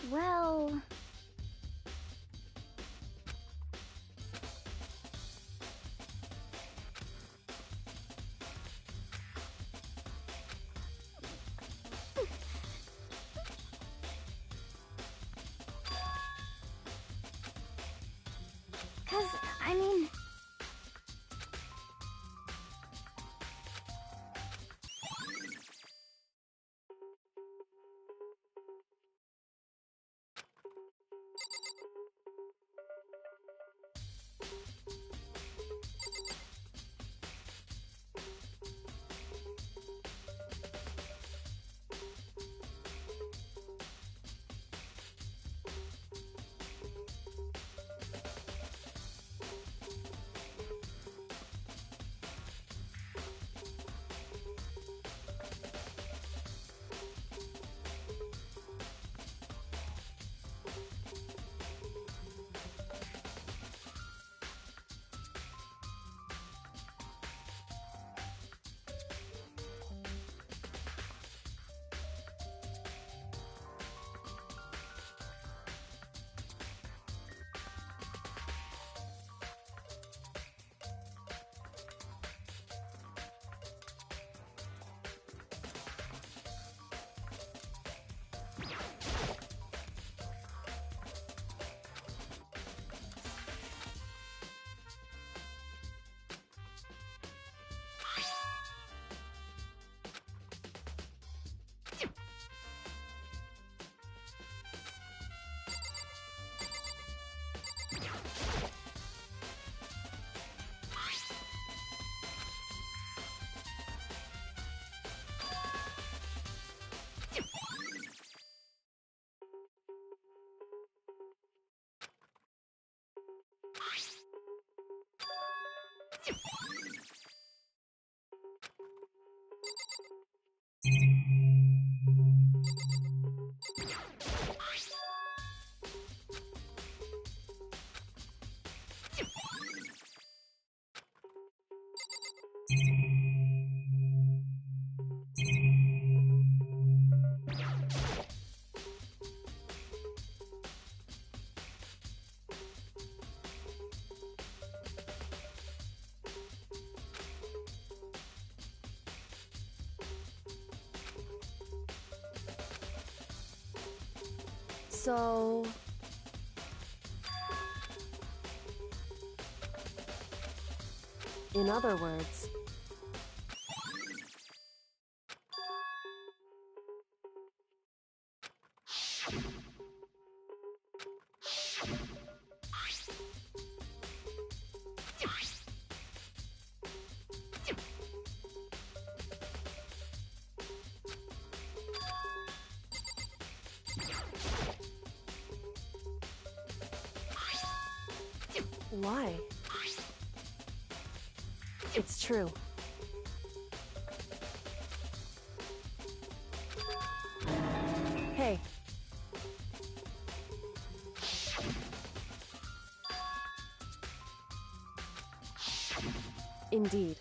Well... 'Cause, I mean... So... In other words... Why? It's true. Hey. Indeed.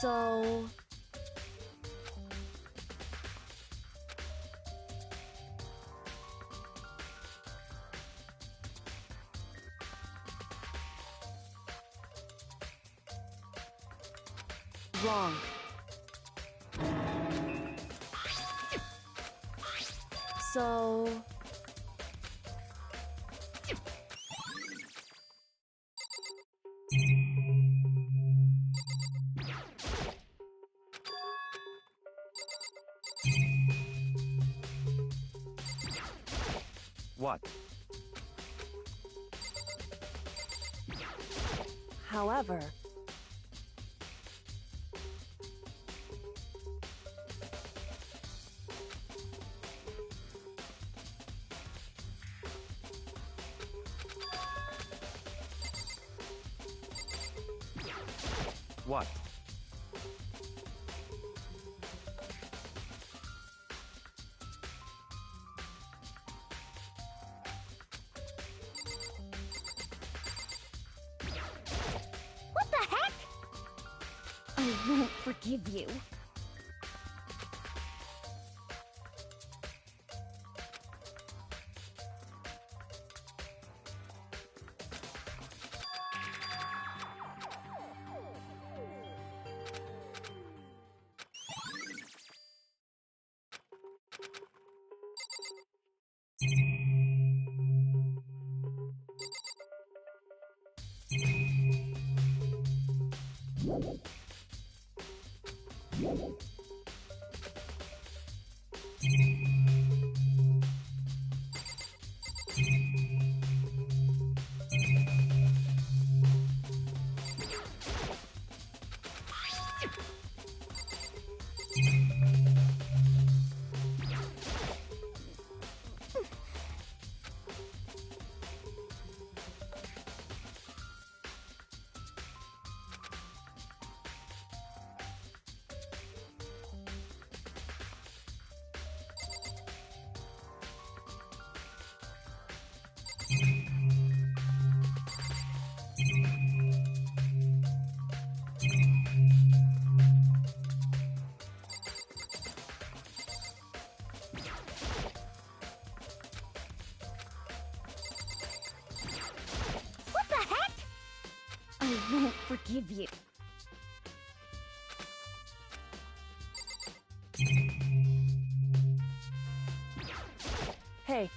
So... Wrong. So... What? However... What? What the heck? I won't forgive you. What the heck? I won't forgive you. Hey.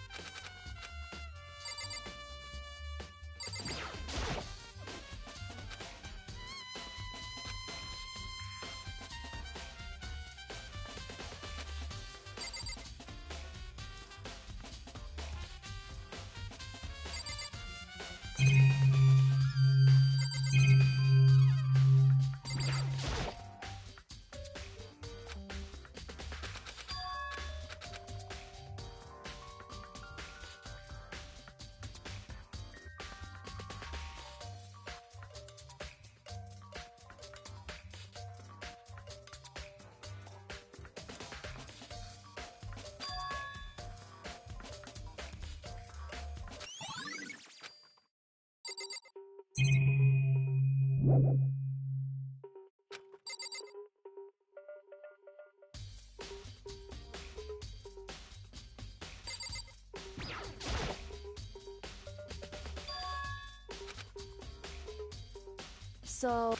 So...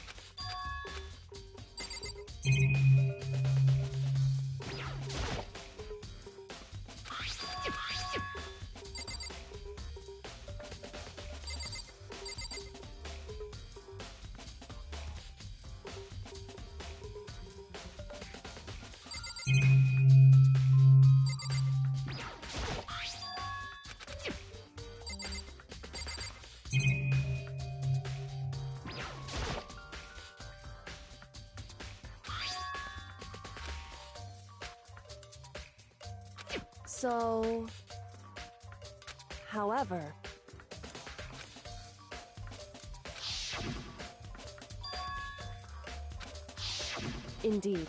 So... However... Indeed.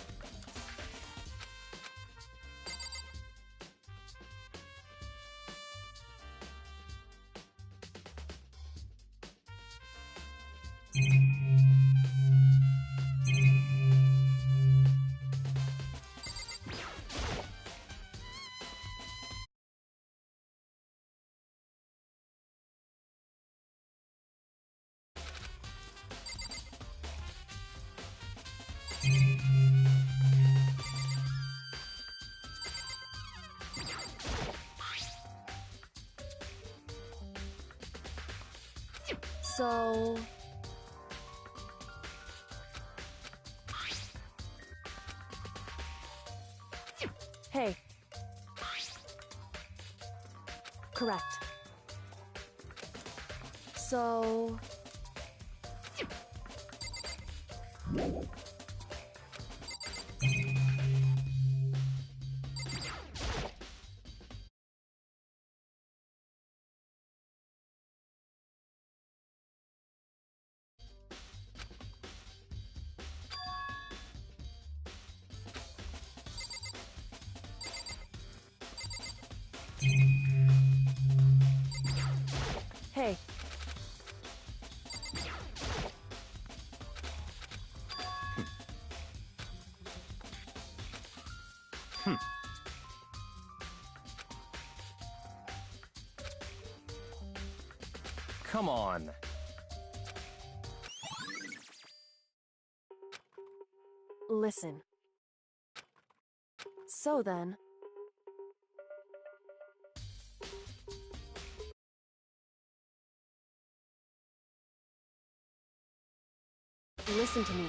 So... Hey. Correct. So... Hey. Come on. Listen. So then... Listen to me.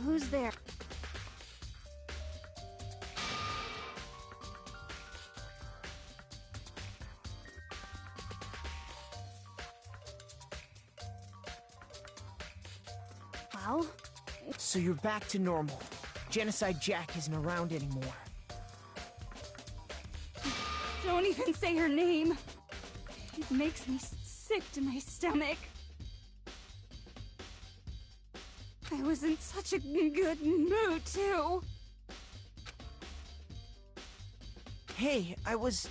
Who's there? Well? So you're back to normal. Genocide Jack isn't around anymore. Don't even say her name. It makes me sick to my stomach. I was in such a good mood, too. Hey, I was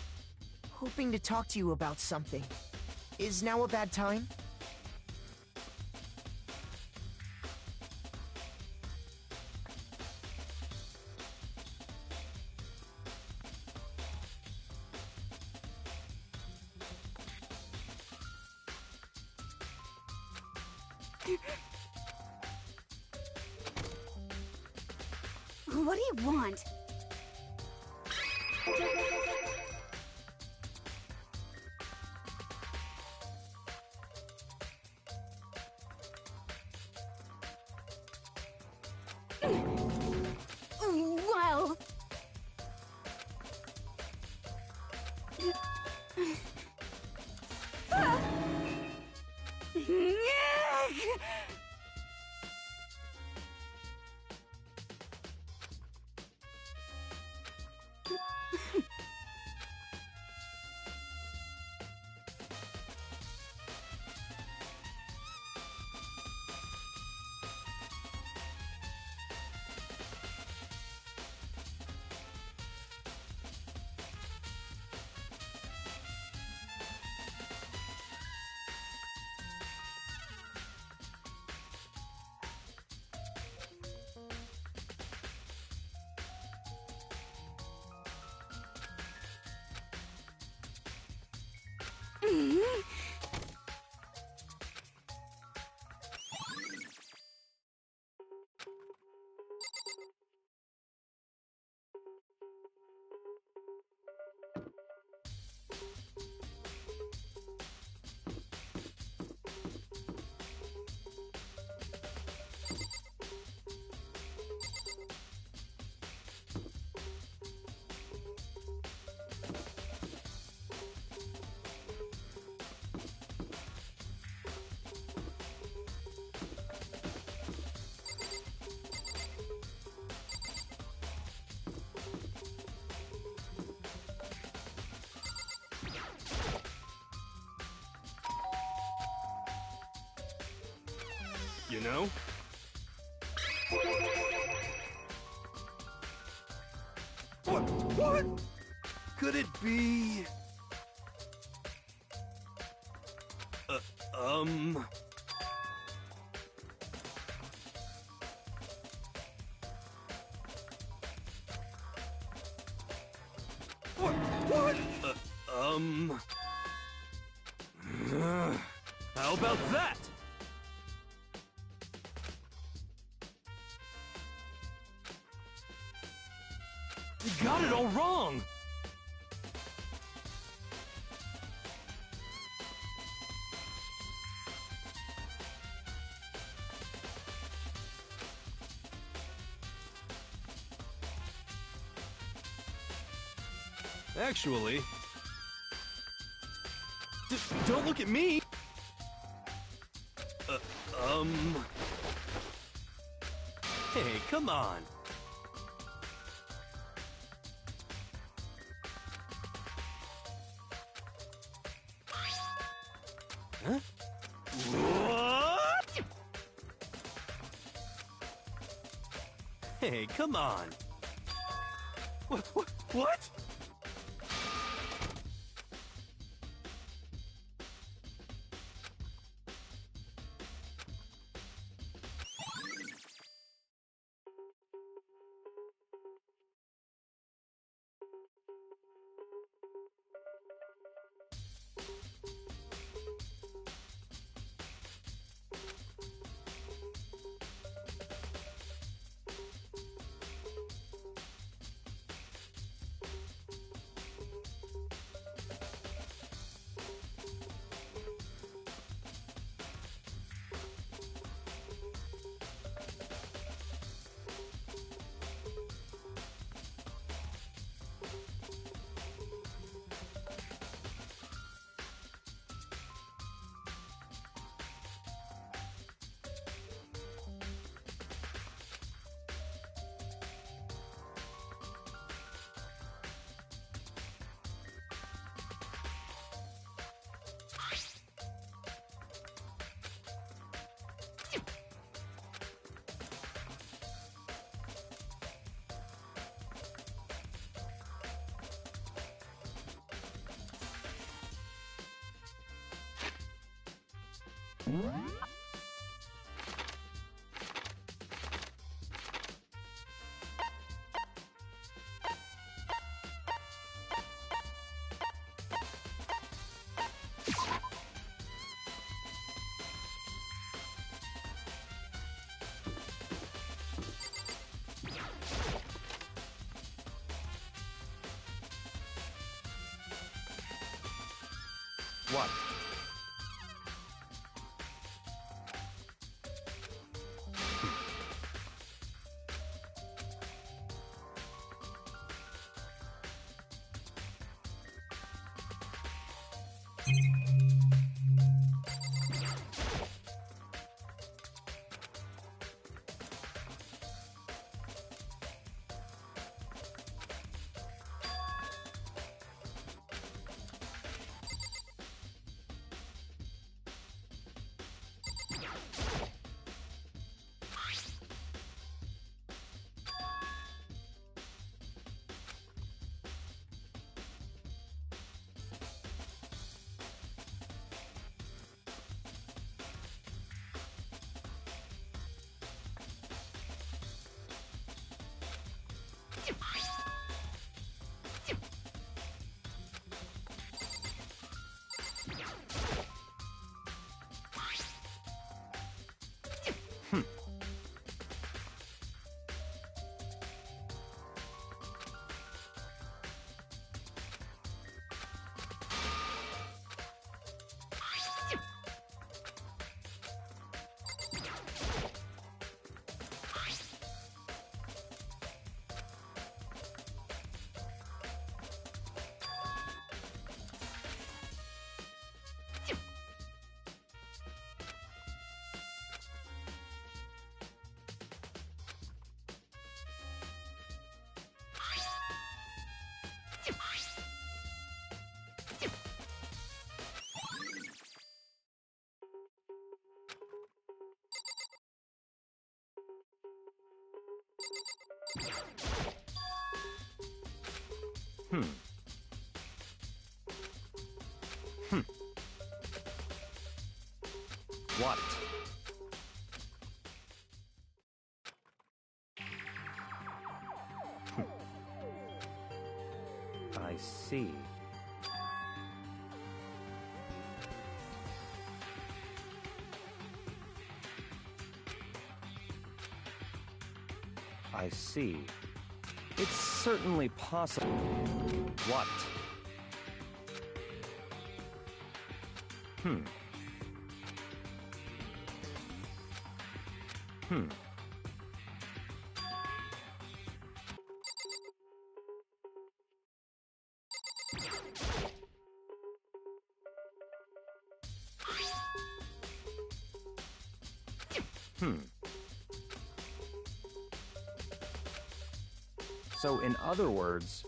hoping to talk to you about something. Is now a bad time? What do you want? Well... You know? What? Could it be... What? How about that? You got it all wrong! Actually... don't look at me! Hey, come on! Huh? What? Hey, come on! What? What? Hmm. What? I see. I see. It's certainly possible. What? Hmm. So, in other words,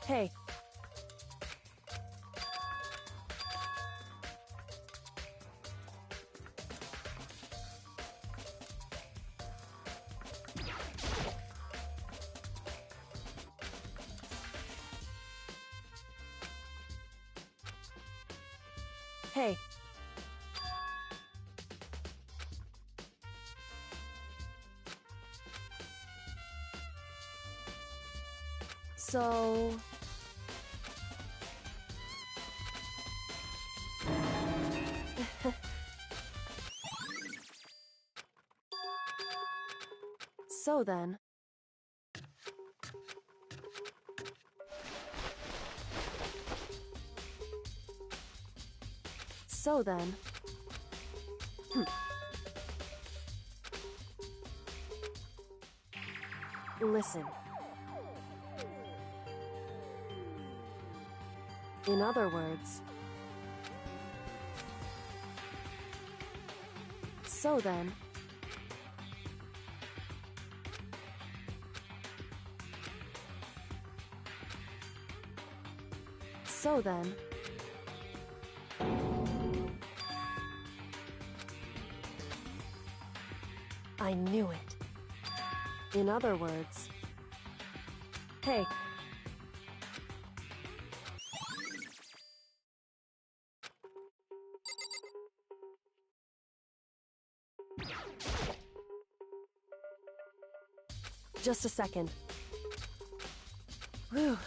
Hey. Hey. So... So then... So then... Listen. In other words... So then... So then... I knew it. In other words... Hey. Just a second. Whew.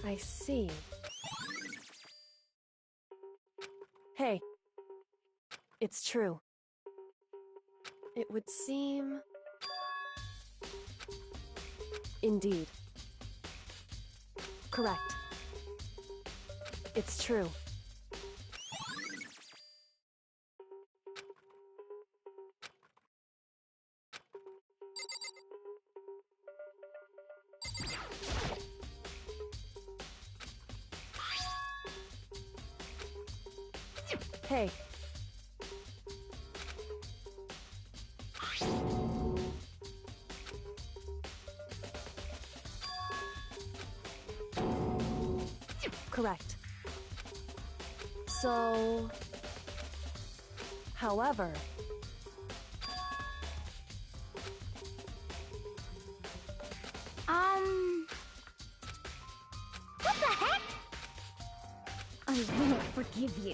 I see. Hey. It's true. It would seem... Indeed. Correct. It's true. Hey. Correct. So... However... What the heck? I won't forgive you.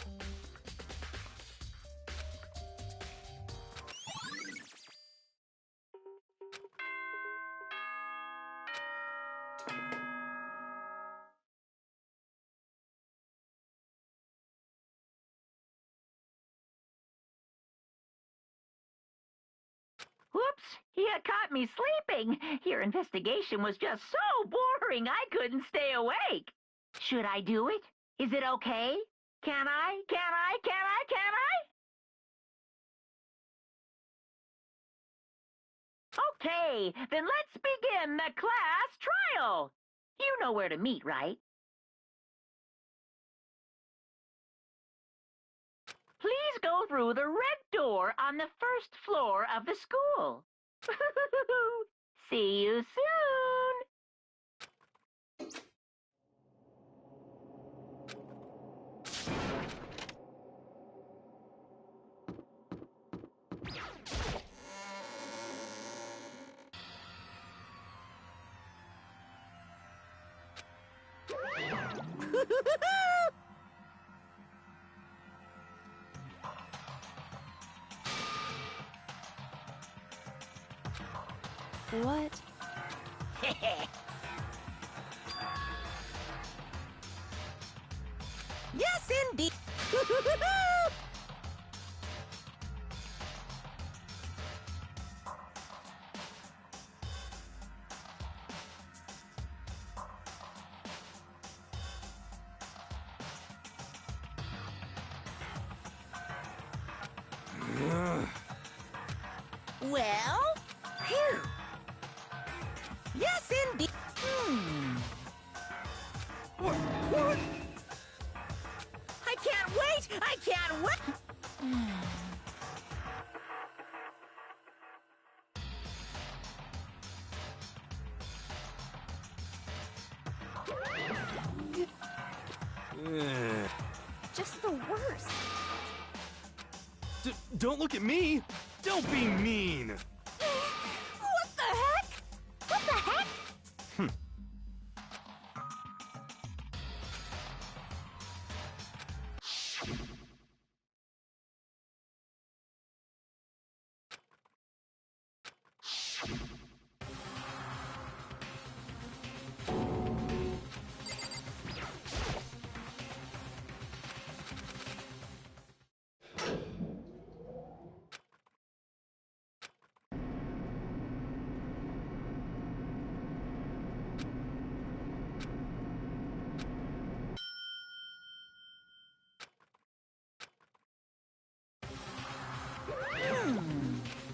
Whoops! You caught me sleeping. Your investigation was just so boring I couldn't stay awake. Should I do it? Is it okay? Can I? Can I? Can I? Can I? Okay, then let's begin the class trial. You know where to meet, right? Please go through the red door on the first floor of the school. See you soon. What? Yes, indeed. Well, phew. Yes, indeed. What? I can't wait! I can't wait! Just the worst. Don't look at me! Don't be mean! What the heck? What the heck?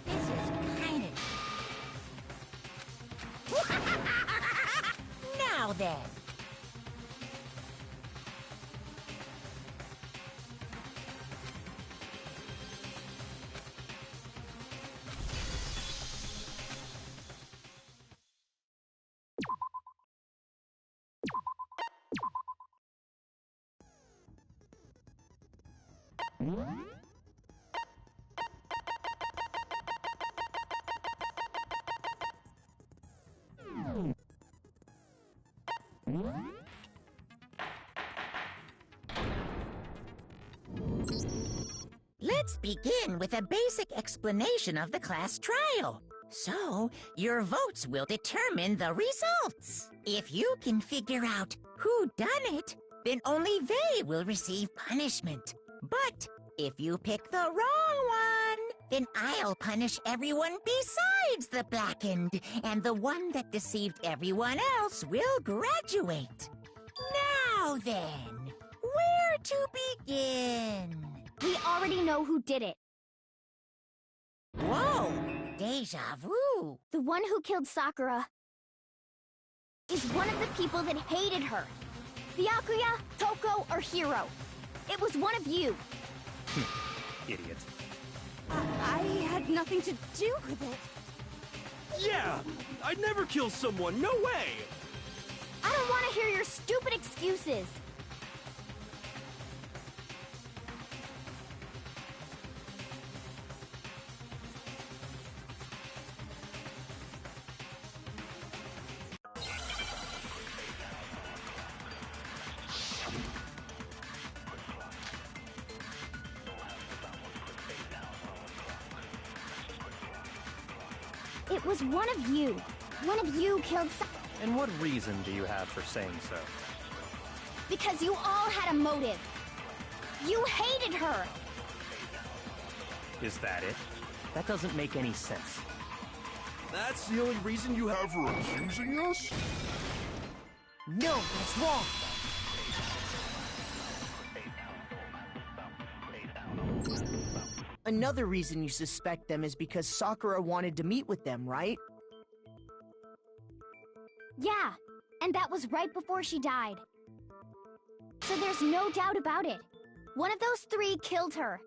This is kind of... Now then. Let's begin with a basic explanation of the class trial. So, your votes will determine the results. If you can figure out who done it, then only they will receive punishment. But if you pick the wrong one, then I'll punish everyone besides the blackened, and the one that deceived everyone else will graduate. Now then, where to begin? We already know who did it. Whoa! Deja vu! The one who killed Sakura is one of the people that hated her. Byakuya, Toko, or Hiro. It was one of you. Idiot. I had nothing to do with it. Yeah! I'd never kill someone, no way! I don't want to hear your stupid excuses. It was one of you. One of you killed And what reason do you have for saying so? because you all had a motive. You hated her. Is that it? That doesn't make any sense. That's the only reason you have for accusing us? No, that's wrong. Another reason you suspect them is because Sakura wanted to meet with them, right? Yeah, and that was right before she died. So there's no doubt about it. One of those three killed her.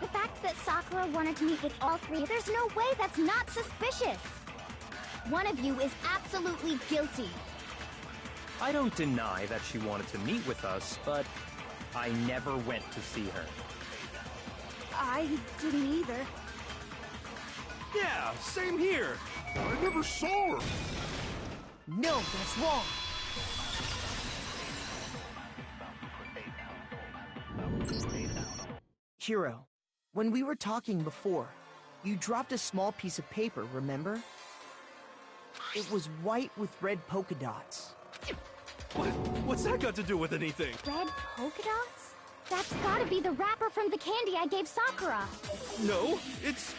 The fact that Sakura wanted to meet with all three, there's no way that's not suspicious. One of you is absolutely guilty. I don't deny that she wanted to meet with us, but I never went to see her. I didn't either. Yeah, same here. I never saw her. No, that's wrong. Hiro, when we were talking before, you dropped a small piece of paper, remember? It was white with red polka dots. What's that got to do with anything? Red polka dots? That's gotta be the wrapper from the candy I gave Sakura. No, it's...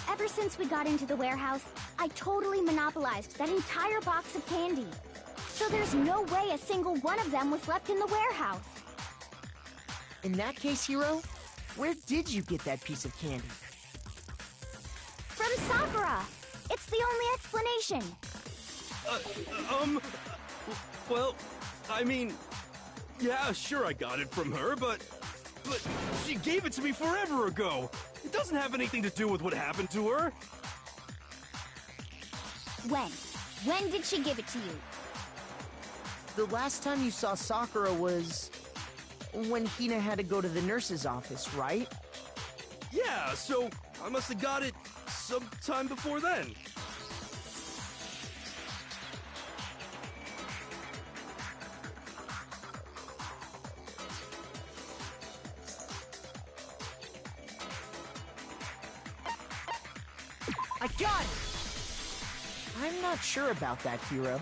Ever since we got into the warehouse, I totally monopolized that entire box of candy. So there's no way a single one of them was left in the warehouse. In that case, Hiro, where did you get that piece of candy? From Sakura! It's the only explanation. Well, I mean... Yeah, sure I got it from her, but she gave it to me forever ago! It doesn't have anything to do with what happened to her! When? When did she give it to you? The last time you saw Sakura was... when Hina had to go to the nurse's office, right? Yeah, so I must have got it sometime before then. I got it! I'm not sure about that, Hiro.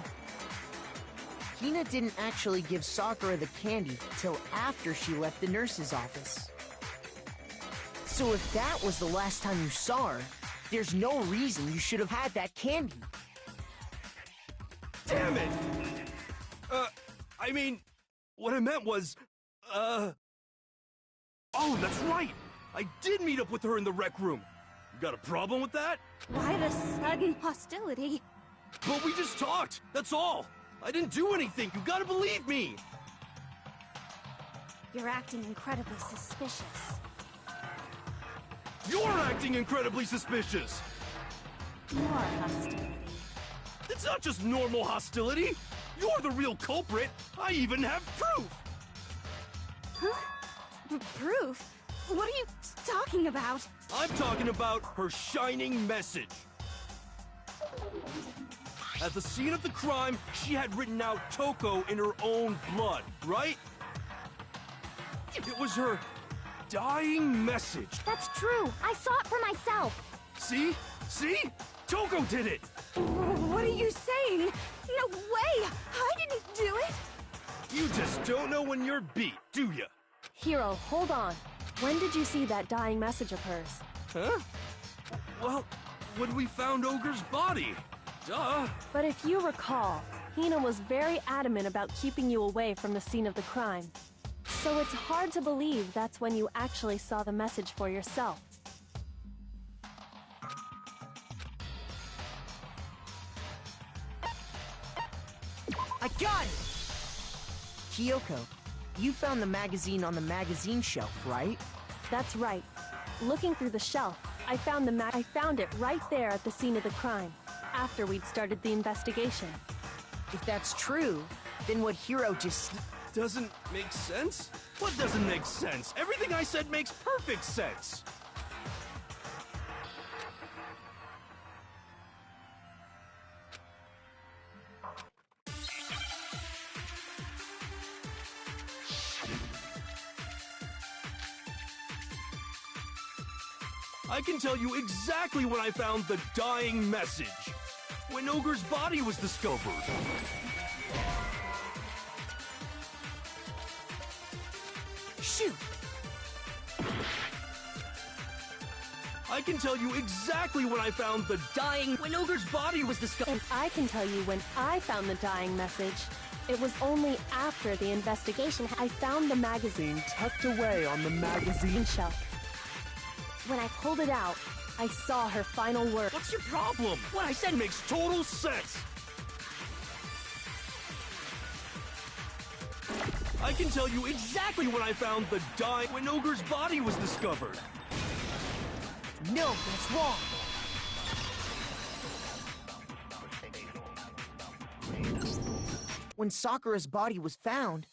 Hina didn't actually give Sakura the candy till after she left the nurse's office. So if that was the last time you saw her, there's no reason you should have had that candy. Damn it! I mean, what I meant was, oh, that's right! I did meet up with her in the rec room. You got a problem with that? Why the sudden hostility? But we just talked, that's all! I didn't do anything, you gotta believe me! You're acting incredibly suspicious. You're acting incredibly suspicious! More hostility. It's not just normal hostility! You're the real culprit! I even have proof! Huh? Proof? What are you talking about? I'm talking about her shining message. At the scene of the crime, she had written out Toko in her own blood, right? It was her dying message. That's true. I saw it for myself. See? See? Toko did it! What are you saying? No way! I didn't do it! You just don't know when you're beat, do ya? Hiro, hold on. When did you see that dying message of hers? Huh? Well, when we found Ogre's body. Duh. But if you recall, Hina was very adamant about keeping you away from the scene of the crime. So it's hard to believe that's when you actually saw the message for yourself. I got it! Kyoko, you found the magazine on the magazine shelf, right? That's right. Looking through the shelf, I found it right there at the scene of the crime, after we'd started the investigation. If that's true, then what Hiro just... Doesn't make sense? What doesn't make sense? Everything I said makes perfect sense! I can tell you exactly when I found the dying message. When Ogre's body was discovered. Shoot! I can tell you exactly when I found the when Ogre's body was discovered. And I can tell you when I found the dying message. It was only after the investigation I found the magazine tucked away on the magazine shelf. When I pulled it out, I saw her final word. What's your problem? What I said makes total sense. I can tell you exactly when I found the when Ogre's body was discovered. No, that's wrong! When Sakura's body was found,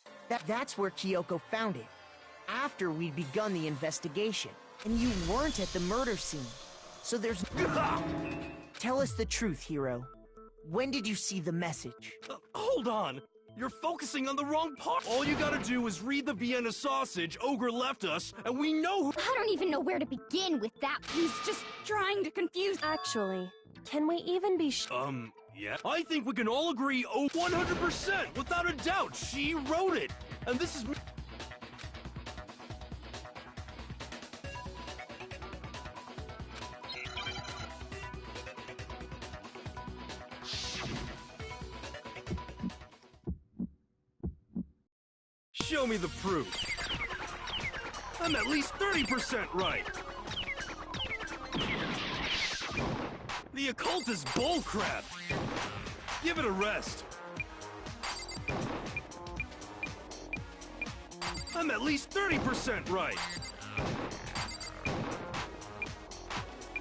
that's where Kyoko found it. After we'd begun the investigation. And you weren't at the murder scene. So there's... Tell us the truth, Hiro. When did you see the message? Hold on. You're focusing on the wrong part. All you gotta do is read the Vienna sausage Ogre left us, and we know who... I don't even know where to begin with that. He's just trying to confuse... Actually, can we even be yeah. I think we can all agree 100%, without a doubt, she wrote it. And this is... Show me the proof. I'm at least 30% right. The occult is bullcrap. Give it a rest. I'm at least 30% right.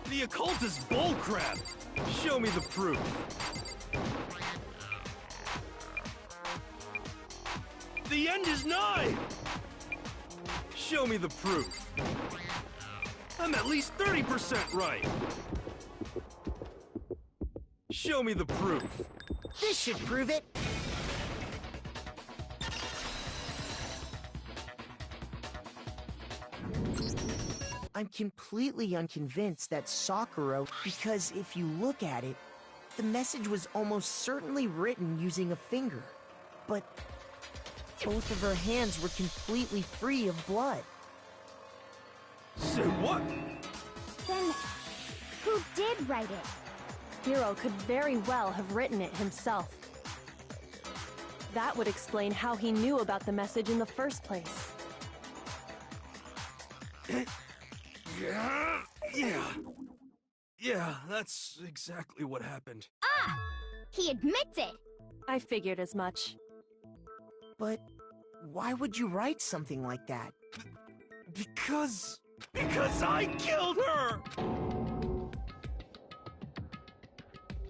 The occult is bullcrap. Show me the proof. The end is nigh! Show me the proof. I'm at least 30% right! Show me the proof. This should prove it. I'm completely unconvinced that Sakura, because if you look at it, the message was almost certainly written using a finger. But both of her hands were completely free of blood. Say what? Then, who did write it? Hiro could very well have written it himself. That would explain how he knew about the message in the first place. Yeah, that's exactly what happened. Ah! He admits it! I figured as much. But why would you write something like that? Because I killed her!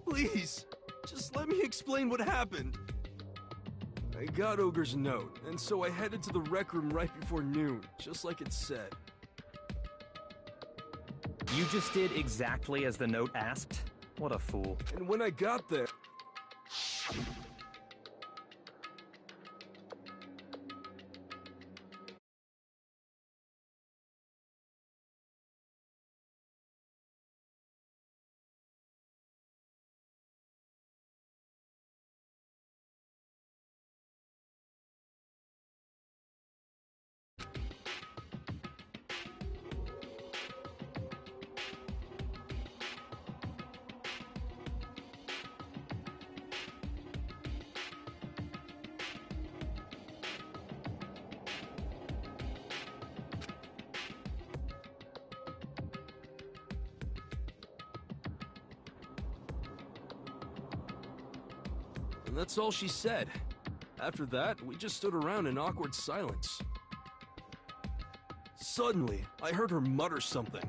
Please, just let me explain what happened. I got Ogre's note, and so I headed to the rec room right before noon, just like it said. You just did exactly as the note asked? What a fool. And when I got there... And that's all she said. After that, we just stood around in awkward silence. Suddenly, I heard her mutter something.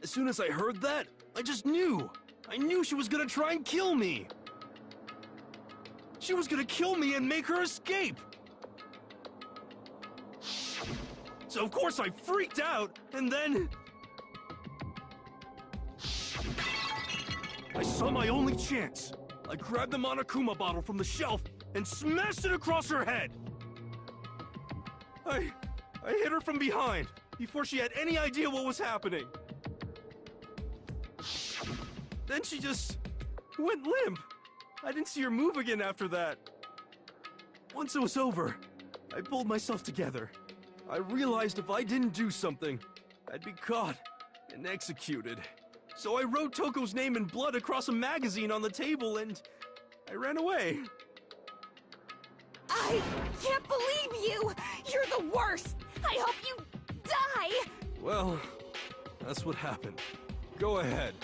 As soon as I heard that, I just knew! I knew she was gonna try and kill me! She was gonna kill me and make her escape! So of course I freaked out, and then... I saw my only chance. I grabbed the Monokuma bottle from the shelf and smashed it across her head. I hit her from behind, before she had any idea what was happening. Then she just went limp. I didn't see her move again after that. Once it was over, I pulled myself together. I realized if I didn't do something, I'd be caught and executed. So I wrote Toko's name in blood across a magazine on the table and I ran away. I can't believe you! You're the worst! I hope you die! Well, that's what happened. Go ahead.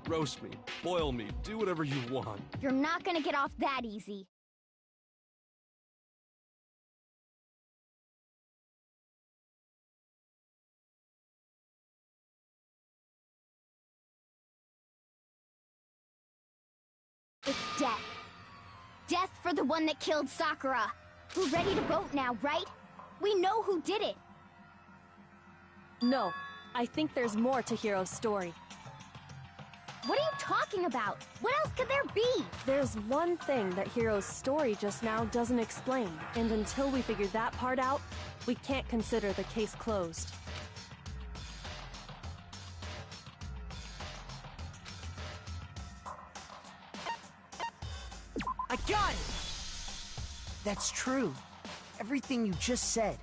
Roast me, boil me, do whatever you want. You're not gonna get off that easy. It's death. Death for the one that killed Sakura. We're ready to vote now, right? We know who did it. No, I think there's more to Hiro's story. What are you talking about? What else could there be? There's one thing that Hiro's story just now doesn't explain, and until we figure that part out, we can't consider the case closed. I got it! That's true. Everything you just said.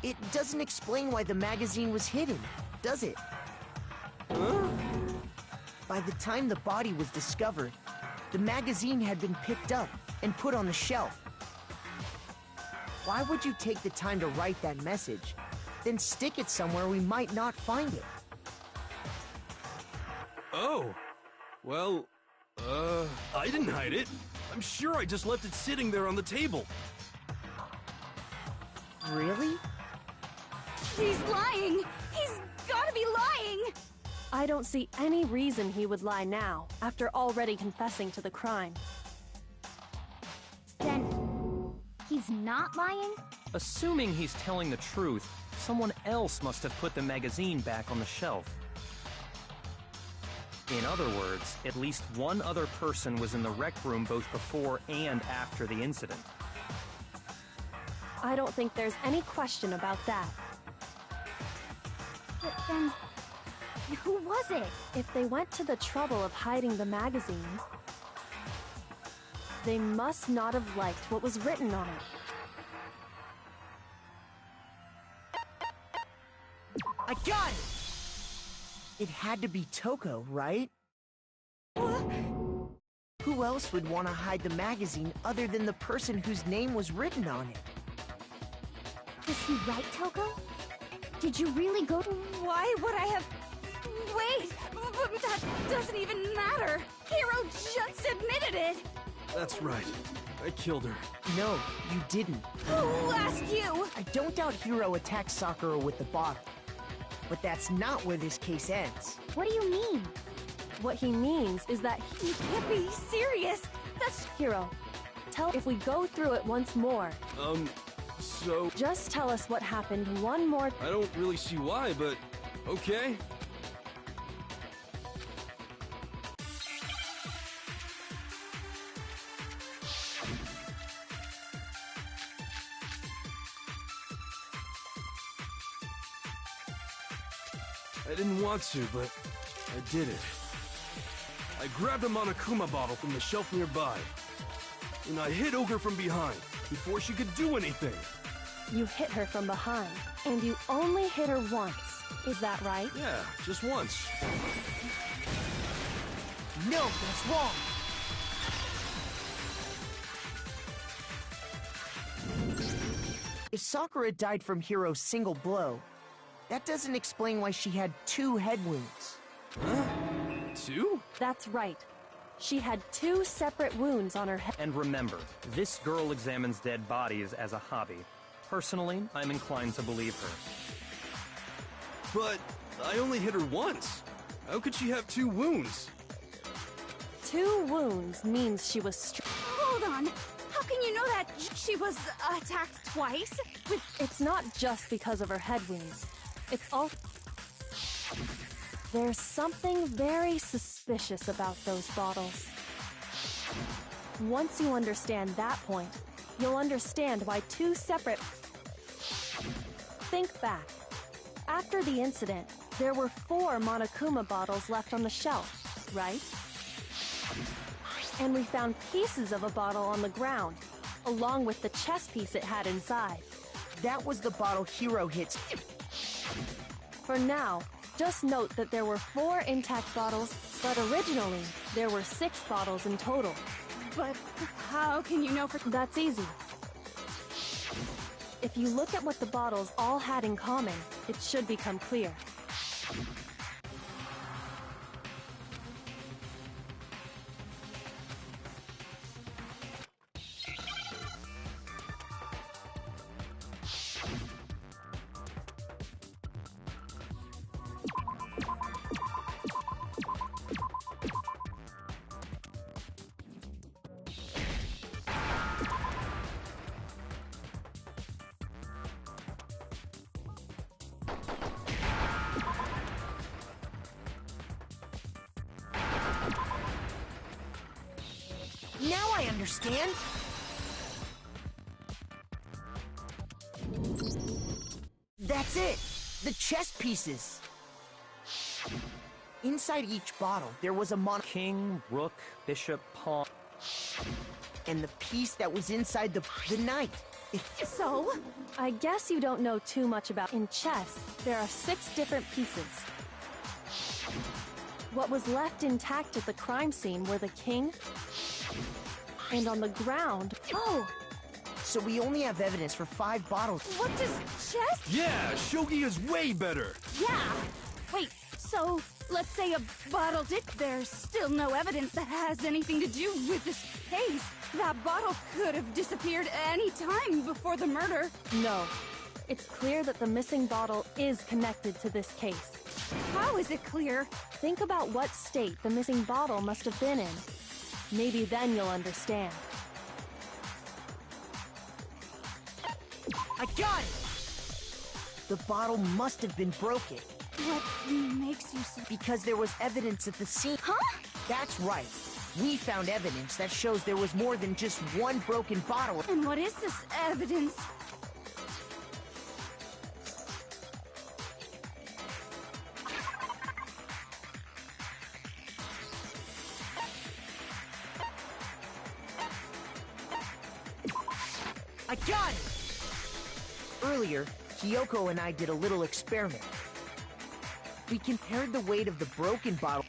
It doesn't explain why the magazine was hidden, does it? Huh? By the time the body was discovered, the magazine had been picked up and put on the shelf. Why would you take the time to write that message, then stick it somewhere we might not find it? Oh. Well, I didn't hide it. I'm sure I just left it sitting there on the table. Really? He's lying! He's gotta be lying! I don't see any reason he would lie now, after already confessing to the crime. he's not lying? Assuming he's telling the truth, someone else must have put the magazine back on the shelf. In other words, at least one other person was in the rec room both before and after the incident. I don't think there's any question about that. But then, who was it? If they went to the trouble of hiding the magazine, they must not have liked what was written on it. I got it! It had to be Toko, right? Who else would want to hide the magazine other than the person whose name was written on it? Is he right, Toko? Did you really go to... Why would I have... Wait! But that doesn't even matter! Hiro just admitted it! That's right. I killed her. No, you didn't. Who asked you? I don't doubt Hiro attacked Sakura with the bottle. But that's not where this case ends. What do you mean? What he means is that You can't be serious! That's... Hiro, if we go through it once more, So... just tell us what happened one more. I don't really see why, but... okay. I didn't want to, but I did it. I grabbed a Monokuma bottle from the shelf nearby, and I hit Ogre from behind before she could do anything. You hit her from behind, and you only hit her once. Is that right? Yeah, just once. No, that's wrong! If Sakura died from Hiro's single blow, that doesn't explain why she had 2 head wounds. Huh? 2? That's right. She had 2 separate wounds on her head. And remember, this girl examines dead bodies as a hobby. Personally, I'm inclined to believe her. But I only hit her once. How could she have 2 wounds? 2 wounds means she was Hold on! How can you know that she was attacked twice? It's not just because of her head wounds. It's all... There's something very suspicious about those bottles. Once you understand that point, you'll understand why 2 separate... Think back. After the incident, there were 4 Monokuma bottles left on the shelf, right? And we found pieces of a bottle on the ground, along with the chest piece it had inside. That was the bottle Hiro hits. For now, just note that there were 4 intact bottles, but originally, there were 6 bottles in total. But how can you know for... That's easy. If you look at what the bottles all had in common, it should become clear. Now I understand! That's it! The chess pieces! Inside each bottle, there was a King, rook, bishop, pawn... and the piece that was inside the knight. So? I guess you don't know too much about... In chess, there are 6 different pieces. What was left intact at the crime scene were the king, and on the ground... Oh! So we only have evidence for 5 bottles. What does chess... Yeah, shogi is way better. Yeah! Wait, so let's say a bottle did... There's still no evidence that has anything to do with this case. That bottle could have disappeared any time before the murder. No. It's clear that the missing bottle is connected to this case. How is it clear? Think about what state the missing bottle must have been in. Maybe then you'll understand. I got it! The bottle must have been broken. What makes you so... Because there was evidence at the scene. Huh? That's right. We found evidence that shows there was more than just one broken bottle. And what is this evidence? I got it! Earlier, Kyoko and I did a little experiment. We compared the weight of the broken bottle,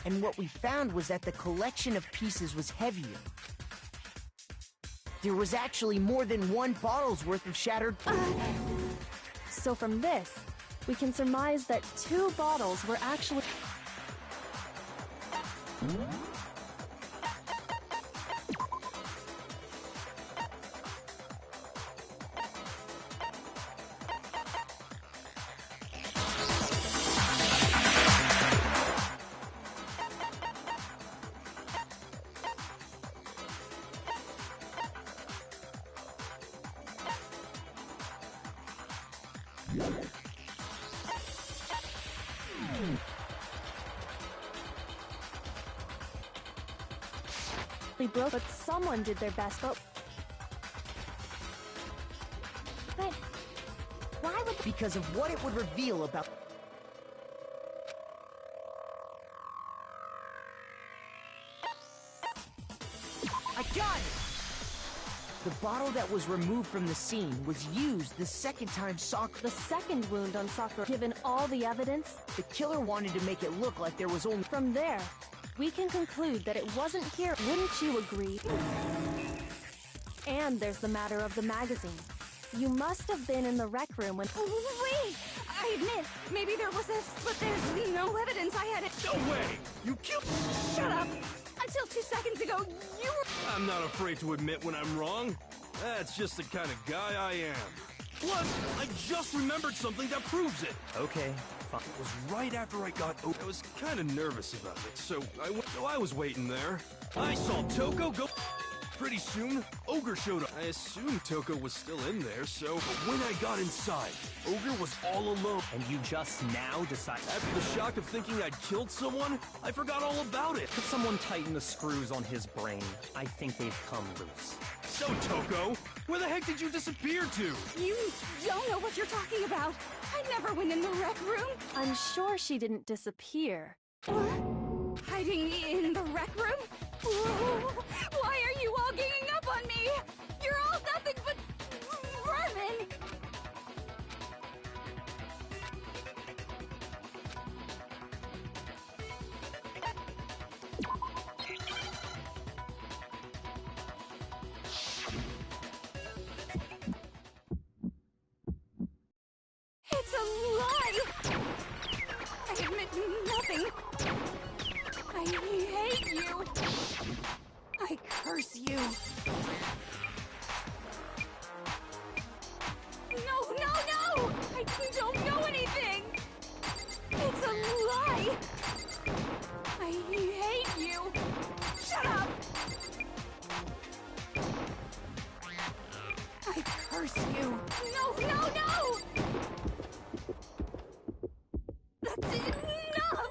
and what we found was that the collection of pieces was heavier. There was actually more than one bottle's worth of shattered... So from this, we can surmise that 2 bottles were actually... broke, but someone did their best, but why would... Because of what it would reveal about... I got it! The bottle that was removed from the scene was used the second time Sakura... The second wound on Sakura, given all the evidence, The killer wanted to make it look like there was only... from there, we can conclude that it wasn't here. Wouldn't you agree? And there's the matter of the magazine. You must have been in the rec room when... Wait! I admit, maybe there was this, but there's no evidence I had it. No way! You killed... Shut up! Until 2 seconds ago, you were... I'm not afraid to admit when I'm wrong. That's just the kind of guy I am. Plus, I just remembered something that proves it. Okay, fine. It was right after I got... I was kind of nervous about it, so I was waiting there. I saw Toko go... Pretty soon, Ogre showed up. I assumed Toko was still in there, so... But when I got inside, Ogre was all alone. And you just now decide... After the shock of thinking I'd killed someone, I forgot all about it. Could someone tighten the screws on his brain? I think they've come loose. So, Toko, where the heck did you disappear to? You don't know what you're talking about. I never went in the rec room. I'm sure she didn't disappear. What? Hiding in the rec room? Why are you all ganging up on me? You're all nothing but vermin! It's a lie! I admit nothing. I hate you. I curse you. No, no, no! I don't know anything! It's a lie! I hate you! Shut up! I curse you! No, no, no! That's enough!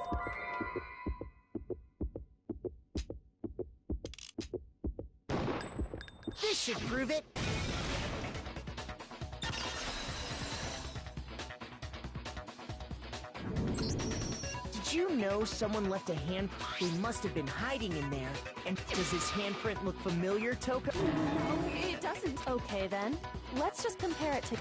This should prove it! Did you know someone left a hand... They must have been hiding in there. And does his handprint look familiar, Toko? No, it doesn't. Okay then, let's just compare it to...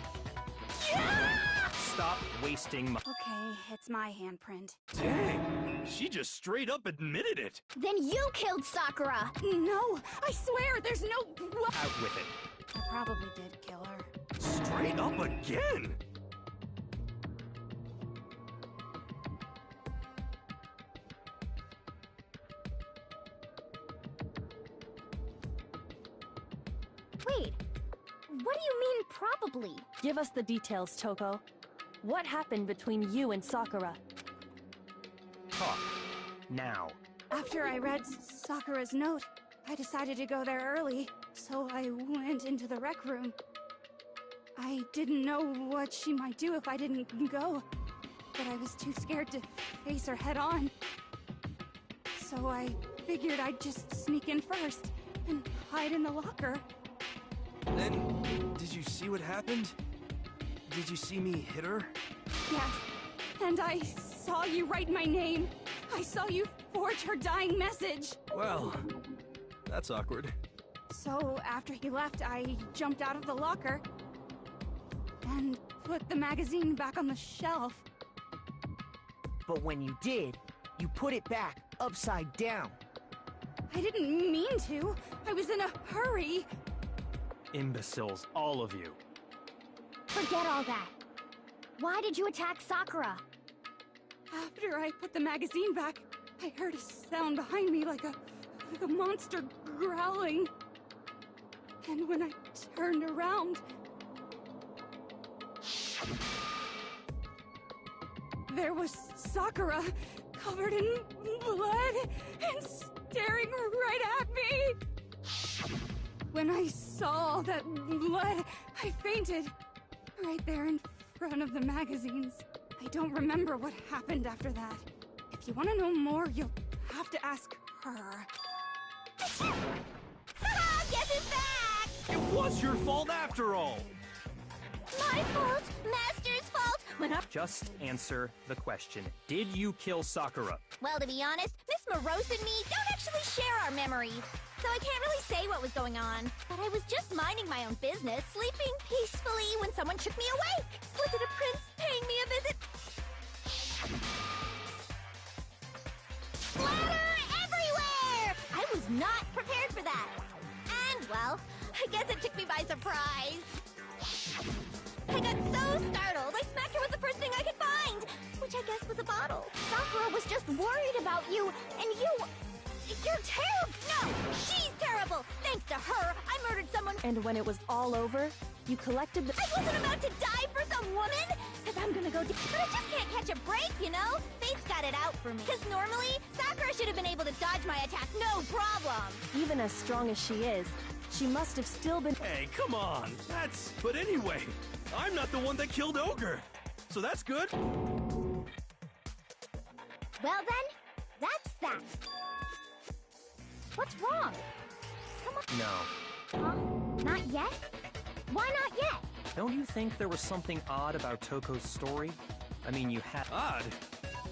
Stop wasting my... Okay, it's my handprint. Dang, she just straight up admitted it. Then you killed Sakura! No, I swear, there's no... Out with it. I probably did kill her. Straight up again? Wait, what do you mean probably? Give us the details, Toko. What happened between you and Sakura? Talk. Now. After I read Sakura's note, I decided to go there early, so I went into the rec room. I didn't know what she might do if I didn't go, but I was too scared to face her head on. So I figured I'd just sneak in first and hide in the locker. Then, did you see what happened? Did you see me hit her? Yes, and I saw you write my name. I saw you forge her dying message. Well, that's awkward. So after he left, I jumped out of the locker and put the magazine back on the shelf. But when you did, you put it back upside down. I didn't mean to. I was in a hurry. Imbeciles, all of you. Forget all that. Why did you attack Sakura? After I put the magazine back, I heard a sound behind me like a monster growling. And when I turned around, there was Sakura, covered in blood and staring right at me. When I saw all that blood, I fainted right there in front of the magazines. I don't remember what happened after that. If you want to know more, you'll have to ask her. Guess who's back? It was your fault after all! My fault? Master's fault? When I... Just answer the question. Did you kill Sakura? Well, to be honest, Miss Morose and me don't actually share our memories. So I can't really say what was going on. But I was just minding my own business, sleeping peacefully when someone shook me awake. Was it a prince paying me a visit? Splatter everywhere! I was not prepared for that. And, well, I guess it took me by surprise. I got so startled, I smacked her with the first thing I could find, which I guess was a bottle. Sakura was just worried about you, and you're terrible! No, she's terrible! Thanks to her, I murdered someone. And when it was all over, you collected the... I wasn't about to die for some woman! Because I'm gonna go... But I just can't catch a break, you know? Fate's got it out for me. Because normally, Sakura should have been able to dodge my attack, no problem! Even as strong as she is, she must have still been... Hey, come on! But anyway, I'm not the one that killed Ogre! So that's good! Well then, that's that. What's wrong? Come on. No. Huh? Not yet? Why not yet? Don't you think there was something odd about Toko's story? I mean, you had... Odd?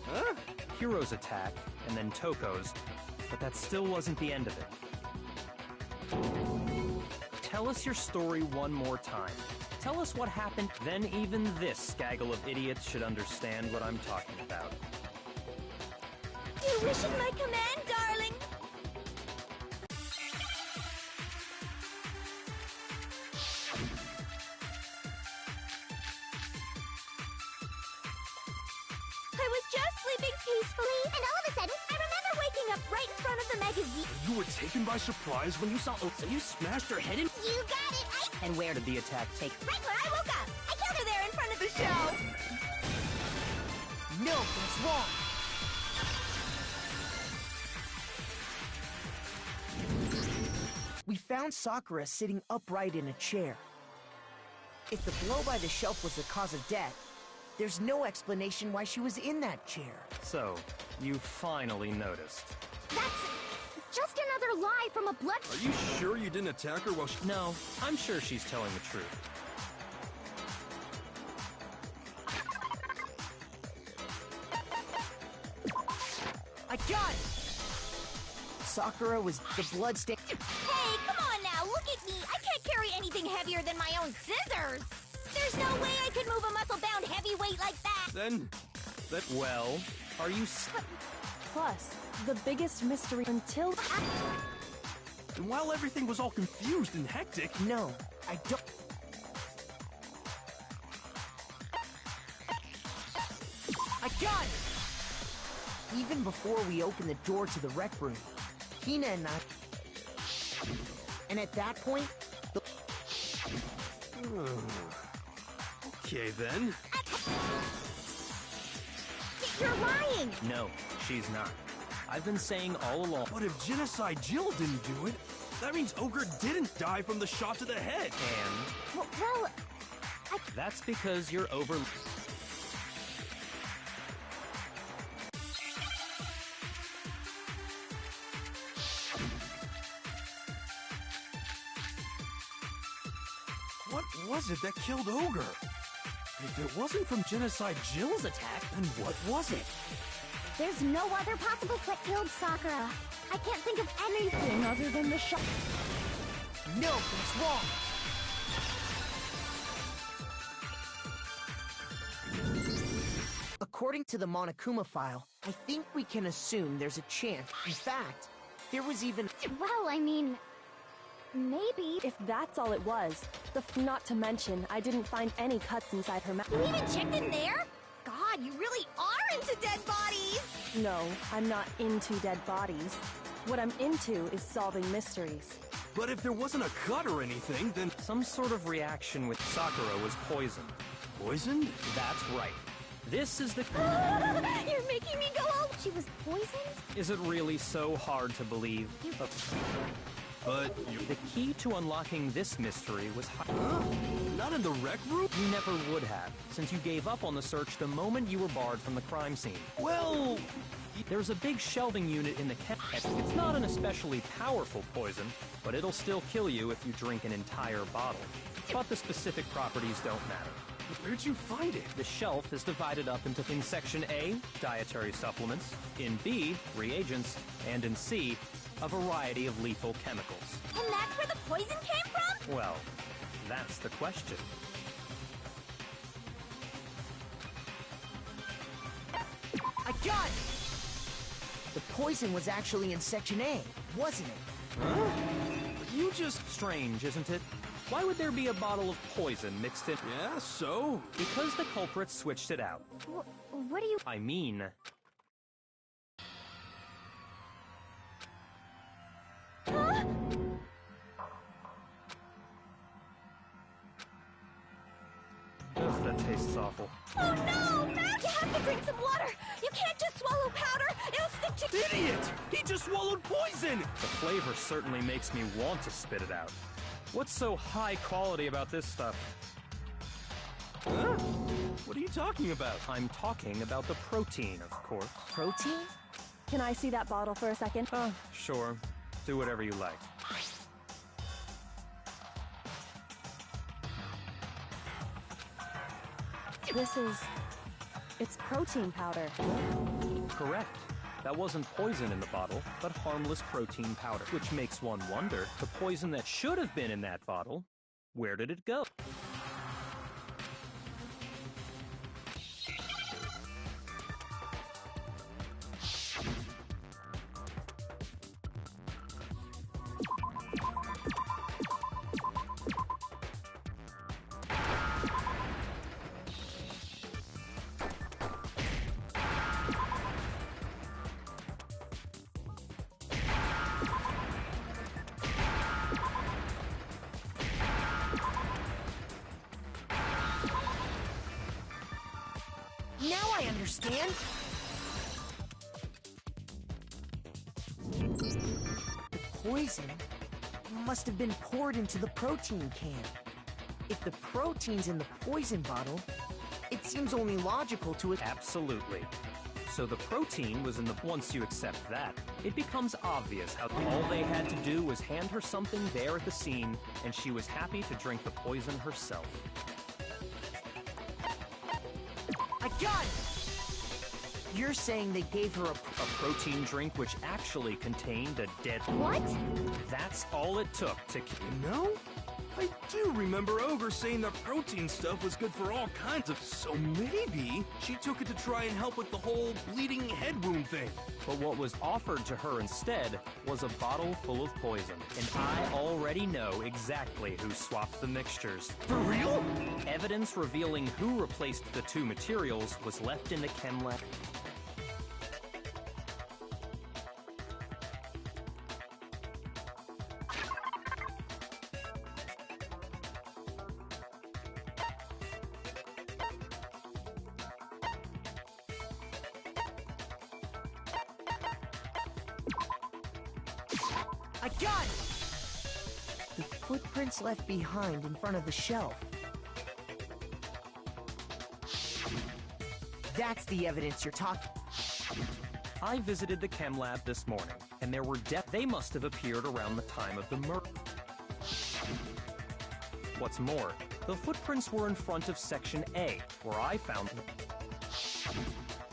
Huh? Hiro's attack, and then Toko's, but that still wasn't the end of it. Tell us your story one more time. Tell us what happened, then even this gaggle of idiots should understand what I'm talking about. Your wish is my command, darling! I was just sleeping peacefully, and all of a sudden, I remember waking up right in front of the magazine. You were taken by surprise when you saw... Oh, so you smashed her head in... You got it! And where did the attack take... Right when I woke up! I killed her there in front of the show! No, that's wrong. We found Sakura sitting upright in a chair. If the blow by the shelf was the cause of death, there's no explanation why she was in that chair. So, you finally noticed. That's just another lie from a blood... Are you sure you didn't attack her while she... No, I'm sure she's telling the truth. I got it! Sakura was the bloodstain... Hey, come on now, look at me! I can't carry anything heavier than my own scissors! There's no way I could move a muscle-bound heavyweight like that! Then... Well, are you... Plus, the biggest mystery until... And while everything was all confused and hectic... No, I don't... I got it! Even before we opened the door to the rec room, Hina and I... And at that point, the... Okay, then. You're lying! No, she's not. I've been saying all along. But if Genocide Jill didn't do it, that means Ogre didn't die from the shot to the head. And Well, that's because you're over... What was it that killed Ogre? If it wasn't from Genocide Jill's attack, then what was it? there's no other possible what killed Sakura. I can't think of anything other than the shot. No, that's wrong. According to the Monokuma file, I think we can assume there's a chance. In fact, there was even... Well, I mean, maybe. If that's all it was, not to mention, I didn't find any cuts inside her mouth. You even checked in there? God, you really are into dead bodies! No, I'm not into dead bodies. What I'm into is solving mysteries. But if there wasn't a cut or anything, then... Some sort of reaction with Sakura was poisoned. Poisoned? That's right. This is the... You're making me go all... She was poisoned? Is it really so hard to believe? But you... The key to unlocking this mystery was... Not in the rec room? You never would have, since you gave up on the search the moment you were barred from the crime scene. Well... There's a big shelving unit in the It's not an especially powerful poison, but it'll still kill you if you drink an entire bottle. But the specific properties don't matter. Where'd you find it? The shelf is divided up into, in Section A, dietary supplements, in B, reagents, and in C, a variety of lethal chemicals. And that's where the poison came from? Well, that's the question. I got it! The poison was actually in Section A, wasn't it? Huh? You just... Strange, isn't it? Why would there be a bottle of poison mixed in? Yeah, so? Because the culprit switched it out. What do you... I mean... Huh? Ugh, that tastes awful. Oh no! Matt, you have to drink some water! You can't just swallow powder! It'll stick to... Idiot! He just swallowed poison! The flavor certainly makes me want to spit it out. What's so high quality about this stuff? Huh? What are you talking about? I'm talking about the protein, of course. Protein? Can I see that bottle for a second? Sure. Do whatever you like. It's protein powder. Correct. That wasn't poison in the bottle, but harmless protein powder. Which makes one wonder, the poison that should have been in that bottle, where did it go? Now I understand. The poison must have been poured into the protein can. If the protein's in the poison bottle, it seems only logical to... Absolutely. So the protein was in the... Once you accept that, it becomes obvious how all they had to do was hand her something there at the scene, and she was happy to drink the poison herself. I got it! You're saying they gave her a protein drink which actually contained a dead... What? That's all it took to... You know? I do remember Ogre saying that protein stuff was good for all kinds of... So maybe she took it to try and help with the whole bleeding head wound thing. But what was offered to her instead was a bottle full of poison. And I already know exactly who swapped the mixtures. For real? Evidence revealing who replaced the two materials was left in the chem lab. I got it! The footprints left behind in front of the shelf. That's the evidence you're talking. I visited the chem lab this morning, and there were they must have appeared around the time of the murder. What's more, the footprints were in front of Section A, where I found them.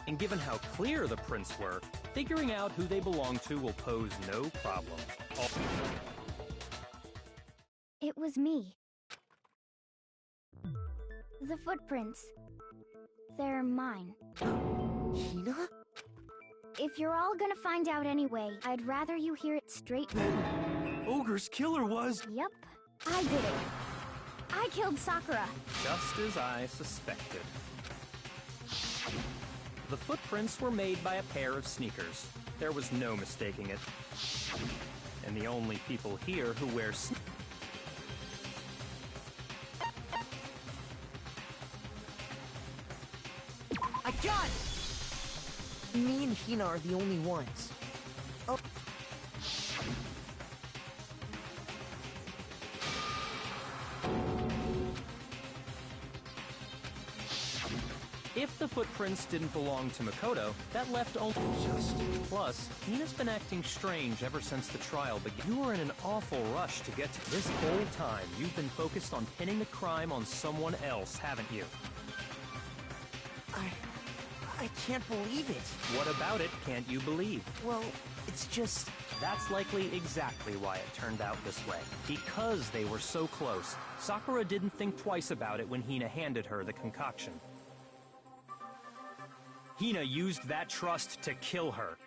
And given how clear the prints were, figuring out who they belong to will pose no problem. It was me. The footprints. They're mine. Hina? If you're all gonna find out anyway, I'd rather you hear it straight. Ogre's killer was... Yep, I did it. I killed Sakura. Just as I suspected. The footprints were made by a pair of sneakers. There was no mistaking it. And the only people here who wear I got it! Me and Hina are the only ones. Oh. If the footprints didn't belong to Makoto, that left only just. Plus, Hina's been acting strange ever since the trial began. You were in an awful rush to get to this whole time. You've been focused on pinning the crime on someone else, haven't you? I can't believe it. What about it can't you believe? Well, it's just... That's likely exactly why it turned out this way. Because they were so close, Sakura didn't think twice about it when Hina handed her the concoction. Hina used that trust to kill her.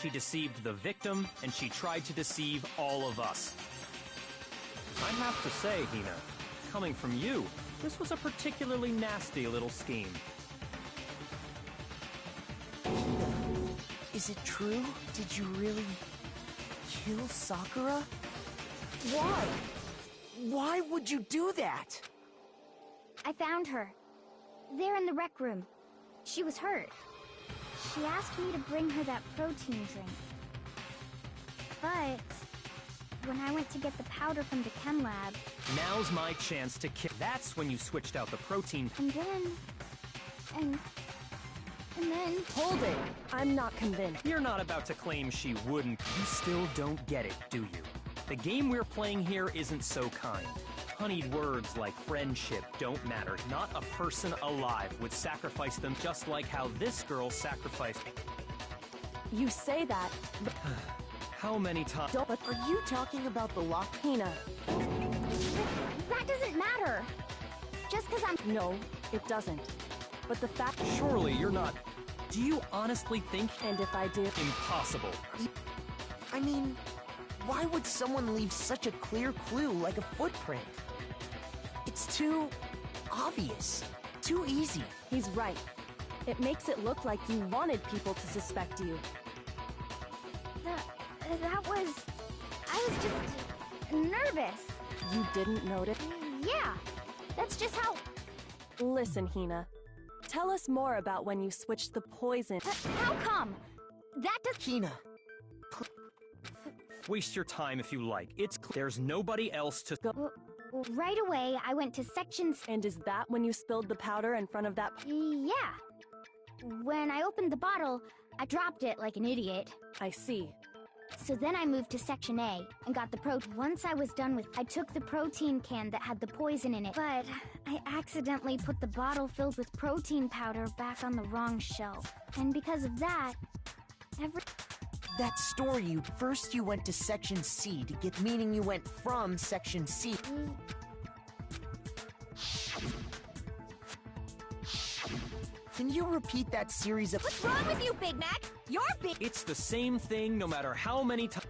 She deceived the victim, and she tried to deceive all of us. I have to say, Hina, coming from you, this was a particularly nasty little scheme. Is it true? Did you really kill Sakura? Why? Why would you do that? I found her. There in the rec room. She was hurt. She asked me to bring her that protein drink. But when I went to get the powder from the chem lab... Now's my chance to kill... That's when you switched out the protein... And then... And then... Hold it! I'm not convinced. You're not about to claim she wouldn't. You still don't get it, do you? The game we're playing here isn't so kind. Honeyed words like friendship don't matter. Not a person alive would sacrifice them just like how this girl sacrificed... You say that, but... How many times... Don't... But Are you talking about the lock? Hina. That doesn't matter. Just because I'm... No, it doesn't. But the fact... Surely you're not... Do you honestly think... And if I did... Impossible. I mean, why would someone leave such a clear clue like a footprint? It's too... obvious. Too easy. He's right. It makes it look like you wanted people to suspect you. That was... I was just... nervous. You didn't notice? Yeah. That's just how... Listen, Hina. Tell us more about when you switched the poison. How come? That does... Hina. Waste your time if you like. It's there's nobody else to... Go. Right away, I went to sections... And is that when you spilled the powder in front of that... Yeah. When I opened the bottle, I dropped it like an idiot. I see. So then I moved to Section A and got the Once I was done with, I took the protein can that had the poison in it. But I accidentally put the bottle filled with protein powder back on the wrong shelf. And because of that, That story, first you went to Section C to get, meaning you went from Section C. Can you repeat that series of... What's wrong with you, Big Mac? You're big... It's the same thing no matter how many times...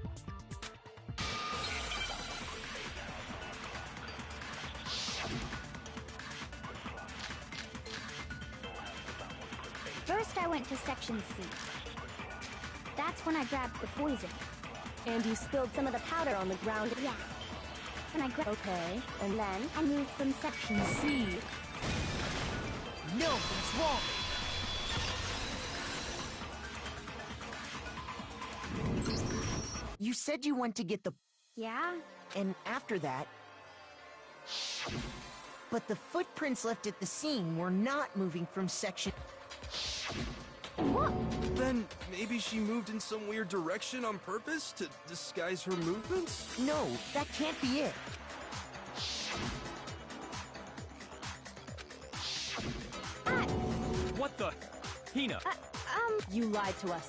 First I went to Section C. That's when I grabbed the poison. And you spilled some of the powder on the ground. Yeah. And I grabbed... Okay, And then I moved from Section C. No, that's wrong! You You said you went to get the... Yeah? And after that... But the footprints left at the scene were not moving from section... What? Then maybe she moved in some weird direction on purpose to disguise her movements? No, that can't be it. What the? Hina! You lied to us.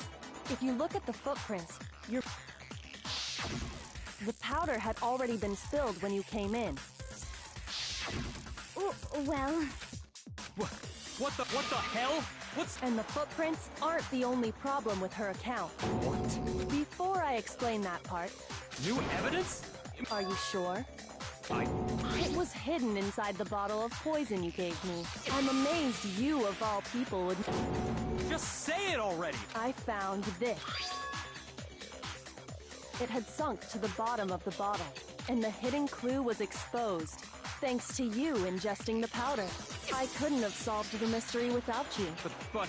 If you look at the footprints, you're... The powder had already been spilled when you came in. Well... What the hell? And the footprints aren't the only problem with her account. What? Before I explain that part, New evidence? are you sure? It was hidden inside the bottle of poison you gave me. I'm amazed you, of all people, would... Just say it already! I found this. It had sunk to the bottom of the bottle, and the hidden clue was exposed, thanks to you ingesting the powder. I couldn't have solved the mystery without you. But...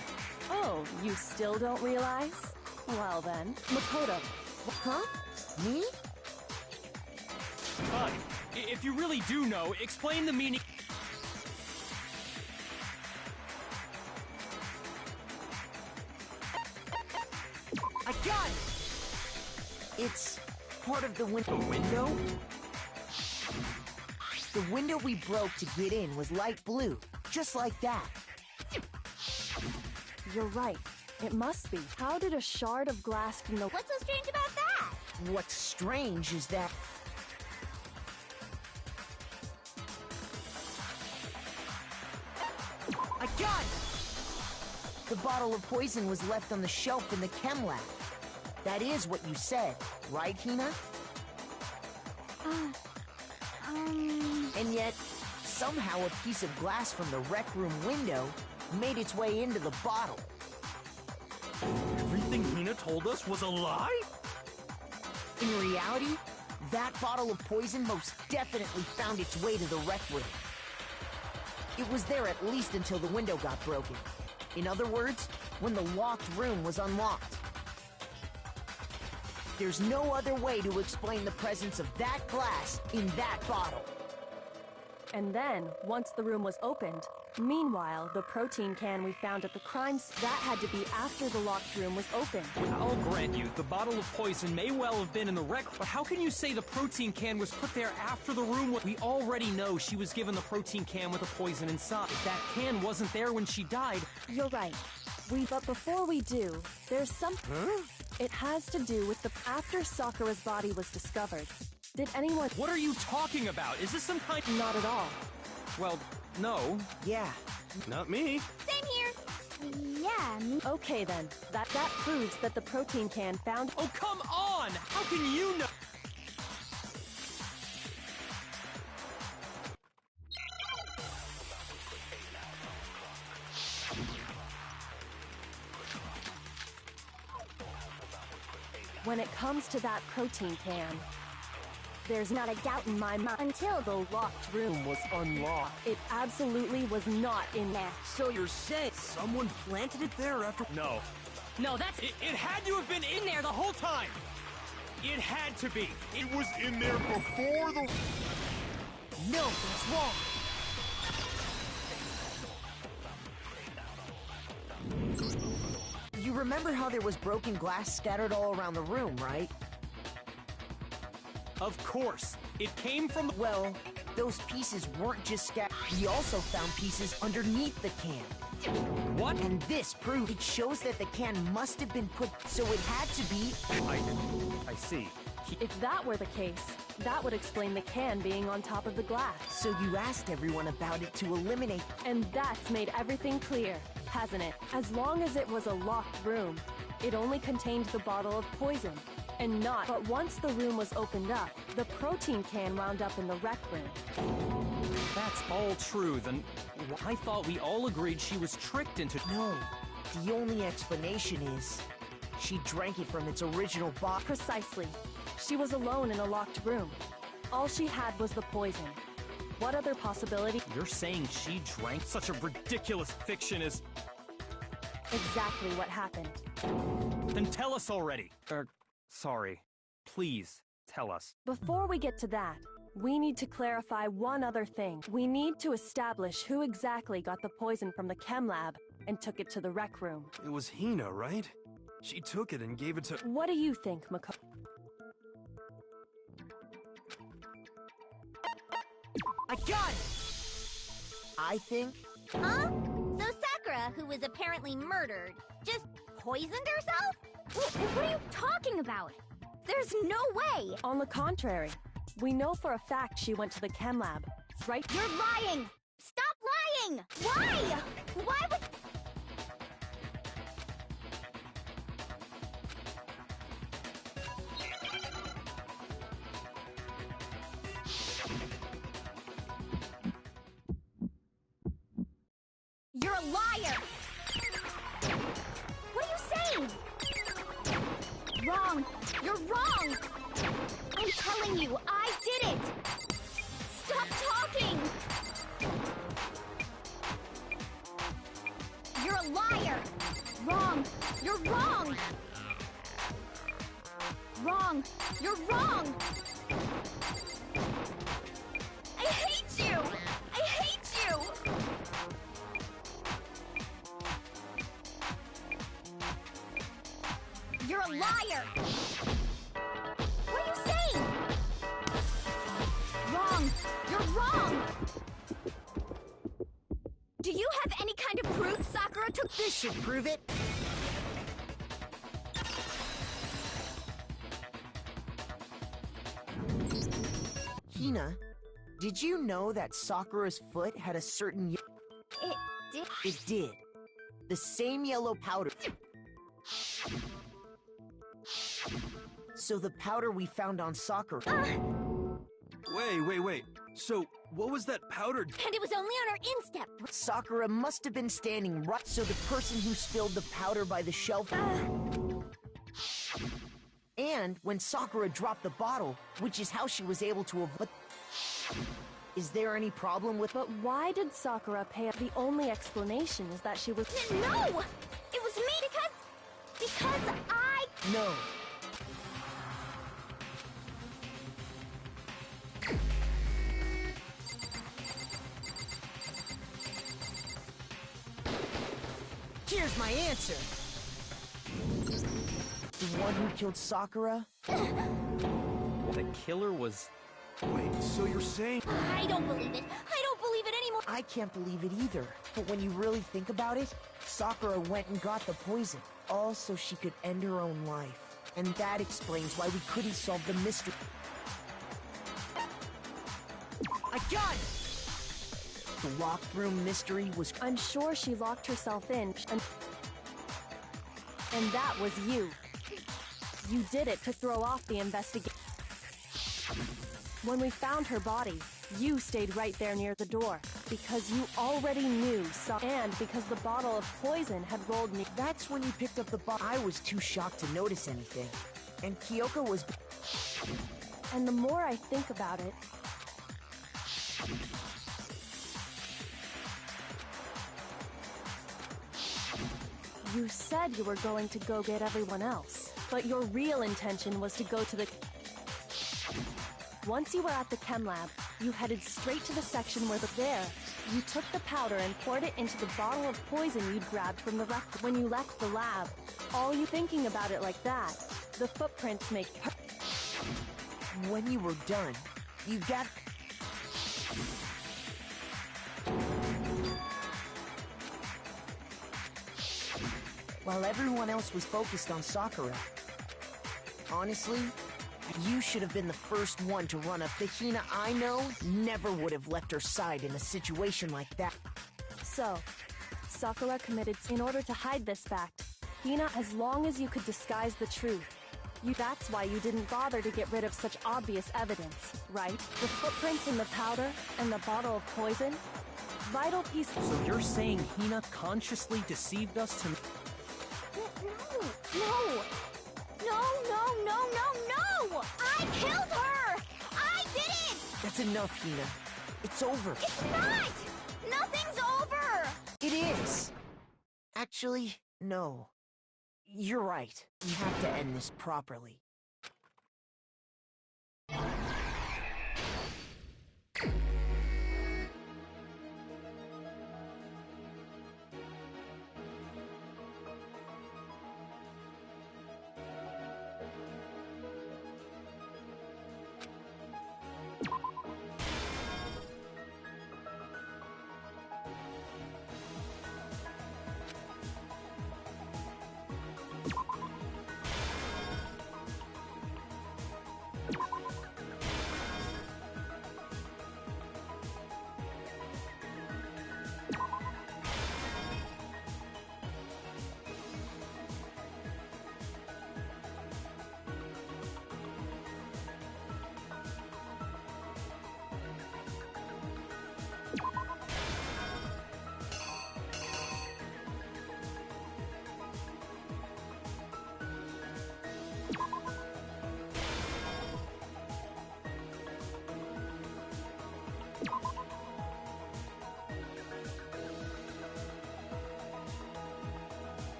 Oh, you still don't realize? Well then, Makoto. Huh? Me? Fine. If you really do know, explain the meaning... I got it! It's part of the window. The window? The window we broke to get in was light blue, just like that. You're right. It must be. How did a shard of glass from the... What's so strange about that? What's strange is that... I got it! The bottle of poison was left on the shelf in the chem lab. That is what you said, right, Hina? And yet, somehow a piece of glass from the rec room window made its way into the bottle. Everything Hina told us was a lie? In reality, that bottle of poison most definitely found its way to the rec room. It was there at least until the window got broken. In other words, when the locked room was unlocked. There's no other way to explain the presence of that glass in that bottle. And then, once the room was opened, meanwhile, the protein can we found at the crime scene, that had to be after the locked room was opened. I'll grant you, the bottle of poison may well have been in the wreck, but how can you say the protein can was put there after the room was... We already know she was given the protein can with the poison inside. If that can wasn't there when she died... You're right. But before we do, there's some... Huh? It has to do with the... After Sakura's body was discovered, did anyone... What are you talking about? Is this some kind... Not at all. Well, no. Yeah. Not me. Same here. Yeah. Okay then, that proves that the protein can found... Oh, come on! How can you know... When it comes to that protein can, there's not a doubt in my mind until the locked room was unlocked. It absolutely was not in there. So you're saying someone planted it there after... No. No, that's... It had to have been in there the whole time! It had to be! It was in there before the... No, that's wrong. You remember how there was broken glass scattered all around the room, right? Of course! It came from the... Well, those pieces weren't just scattered. We also found pieces underneath the can. What? And this proof it shows that the can must have been put, so it had to be... I see. If that were the case, that would explain the can being on top of the glass. So you asked everyone about it to eliminate... And that's made everything clear, hasn't it? As long as it was a locked room, it only contained the bottle of poison, and not... But once the room was opened up, the protein can wound up in the rec room. That's all true, then... I thought we all agreed she was tricked into... No, the only explanation is... She drank it from its original bottle. Precisely. She was alone in a locked room. All she had was the poison. What other possibility? You're saying she drank such a ridiculous fiction as... Exactly what happened. Then tell us already. Sorry. Please, tell us. Before we get to that, we need to clarify one other thing. We need to establish who exactly got the poison from the chem lab and took it to the rec room. It was Hina, right? She took it and gave it to... What do you think, Mako? I got it! I think... Huh? So Sakura, who was apparently murdered, just poisoned herself? What are you talking about? There's no way! On the contrary, we know for a fact she went to the chem lab, right? You're lying! Stop lying! Why? Why would... You're a liar! What are you saying? Wrong! You're wrong! I'm telling you, I did it! Stop talking! You're a liar! Wrong! You're wrong! Wrong! You're wrong! I hate you! I hate you! You're a liar! What are you saying? Wrong! You're wrong! Do you have any kind of proof Sakura took this? This should prove it! Hina, did you know that Sakura's foot had a certain... It did. It did. The same yellow powder. So the powder we found on Sakura... Wait. So, what was that powder... And it was only on her instep. Sakura must have been standing right... So the person who spilled the powder by the shelf... And when Sakura dropped the bottle, which is how she was able to avoid... Is there any problem with... But why did Sakura pay up? The only explanation is that she was... No! It was me because I... No. Here's my answer. The one who killed Sakura? The killer was... Wait, so you're saying... I don't believe it. I don't believe it anymore. I can't believe it either. But when you really think about it, Sakura went and got the poison, all so she could end her own life. And that explains why we couldn't solve the mystery. I got it! The locked room mystery was... I'm sure she locked herself in, and that was you. You did it to throw off the investigation. When we found her body, you stayed right there near the door, because you already knew and because the bottle of poison had rolled me. That's when you picked up the bottle. I was too shocked to notice anything. And Kyoko was... And the more I think about it... You said you were going to go get everyone else, but your real intention was to go to the... Once you were at the chem lab, you headed straight to the section where there, you took the powder and poured it into the bottle of poison you'd grabbed from the wreck. When you left the lab, all you thinking about it like that, the footprints make... When you were done, you got... While everyone else was focused on Sakura. Honestly, you should have been the first one to run up. The Hina I know never would have left her side in a situation like that. So, Sakura committed in order to hide this fact. Hina, as long as you could disguise the truth, that's why you didn't bother to get rid of such obvious evidence, right? The footprints in the powder and the bottle of poison? Vital piece... So you're saying Hina consciously deceived us to... No! I killed her! I did it! That's enough, Hina. It's over. It's not! Nothing's over! It is! Actually, no. You're right. We have to end this properly.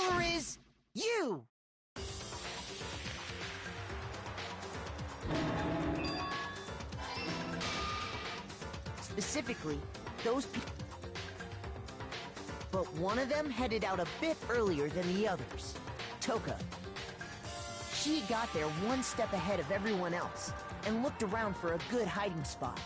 killer is you! Specifically, those people. But one of them headed out a bit earlier than the others. Toka. She got there one step ahead of everyone else and looked around for a good hiding spot.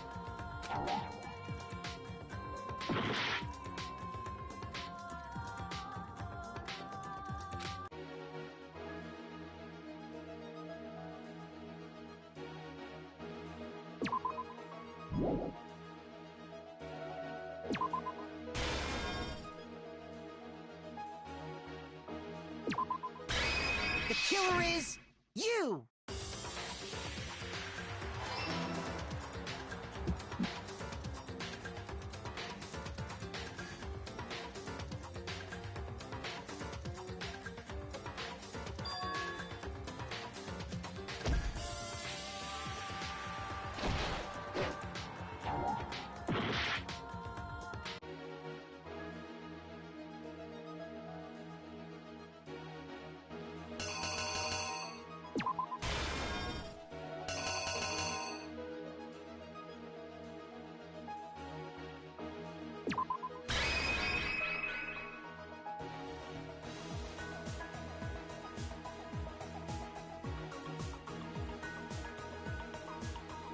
The killer is you!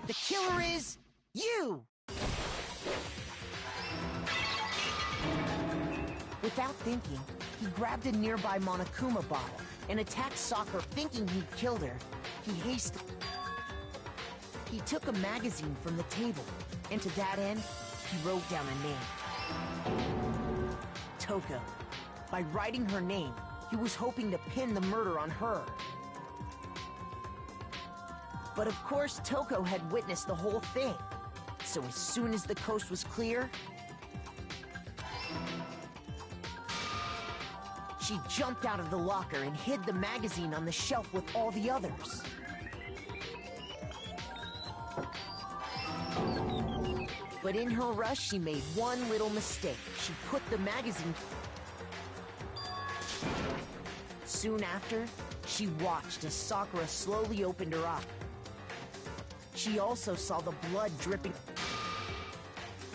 The killer is you! Without thinking, he grabbed a nearby Monokuma bottle and attacked Sakura thinking he'd killed her. He took a magazine from the table, and to that end, he wrote down a name. Toko. By writing her name, he was hoping to pin the murder on her. But of course, Toko had witnessed the whole thing. So as soon as the coast was clear, she jumped out of the locker and hid the magazine on the shelf with all the others. But in her rush, she made one little mistake. She put the magazine... Soon after, she watched as Sakura slowly opened her eye. She also saw the blood dripping.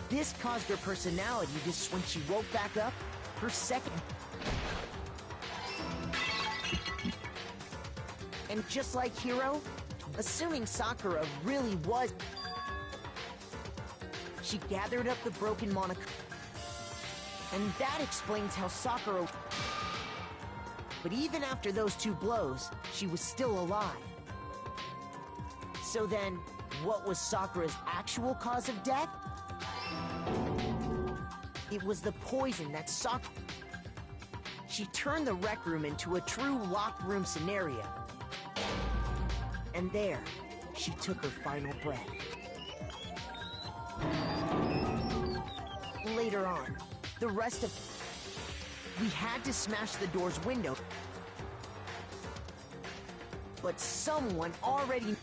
This caused her personality to when she woke back up, her second... And just like Hiro, assuming Sakura really was... She gathered up the broken Monokuma. And that explains how Sakura... But even after those two blows, she was still alive. So then, what was Sakura's actual cause of death? It was the poison that Sakura... She turned the rec room into a true locked room scenario. And there, she took her final breath. Later on, the rest of... We had to smash the door's window. But someone already...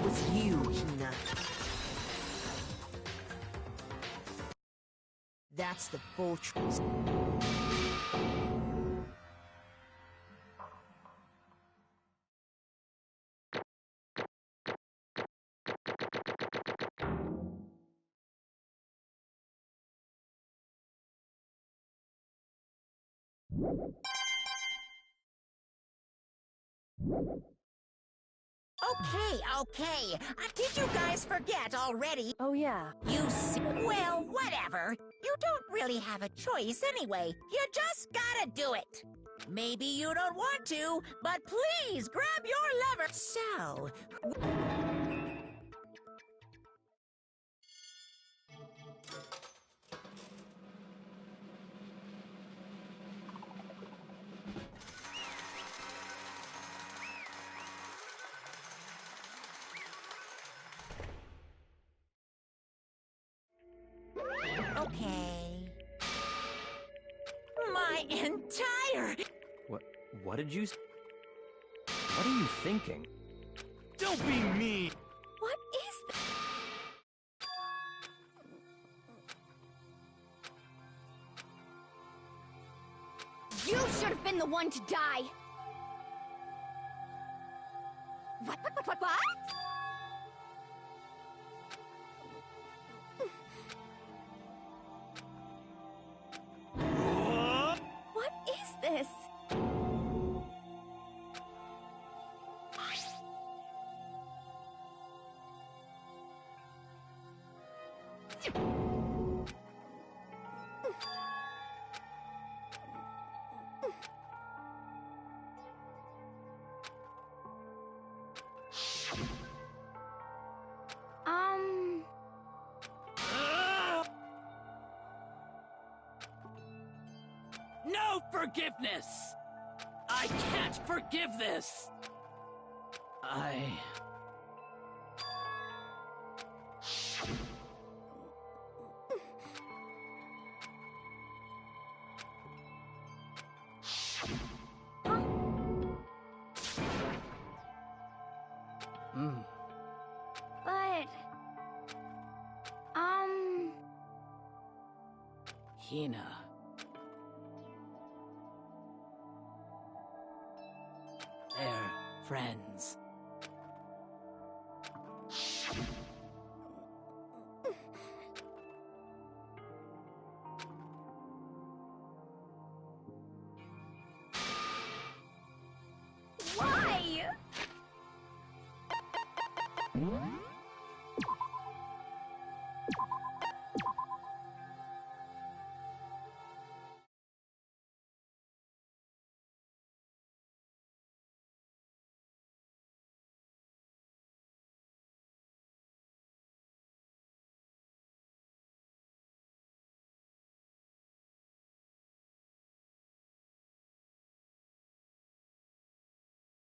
was you, Hina. That's the full truth. Okay. Did you guys forget already? Oh yeah. You see... Well, whatever. You don't really have a choice anyway. You just gotta do it. Maybe you don't want to, but please grab your lever. So... Okay. My entire... What did you... What are you thinking? Don't be mean! What is this? You should have been the one to die! What? What is this? No forgiveness! I can't forgive this! But... Hina. They're friends. Why?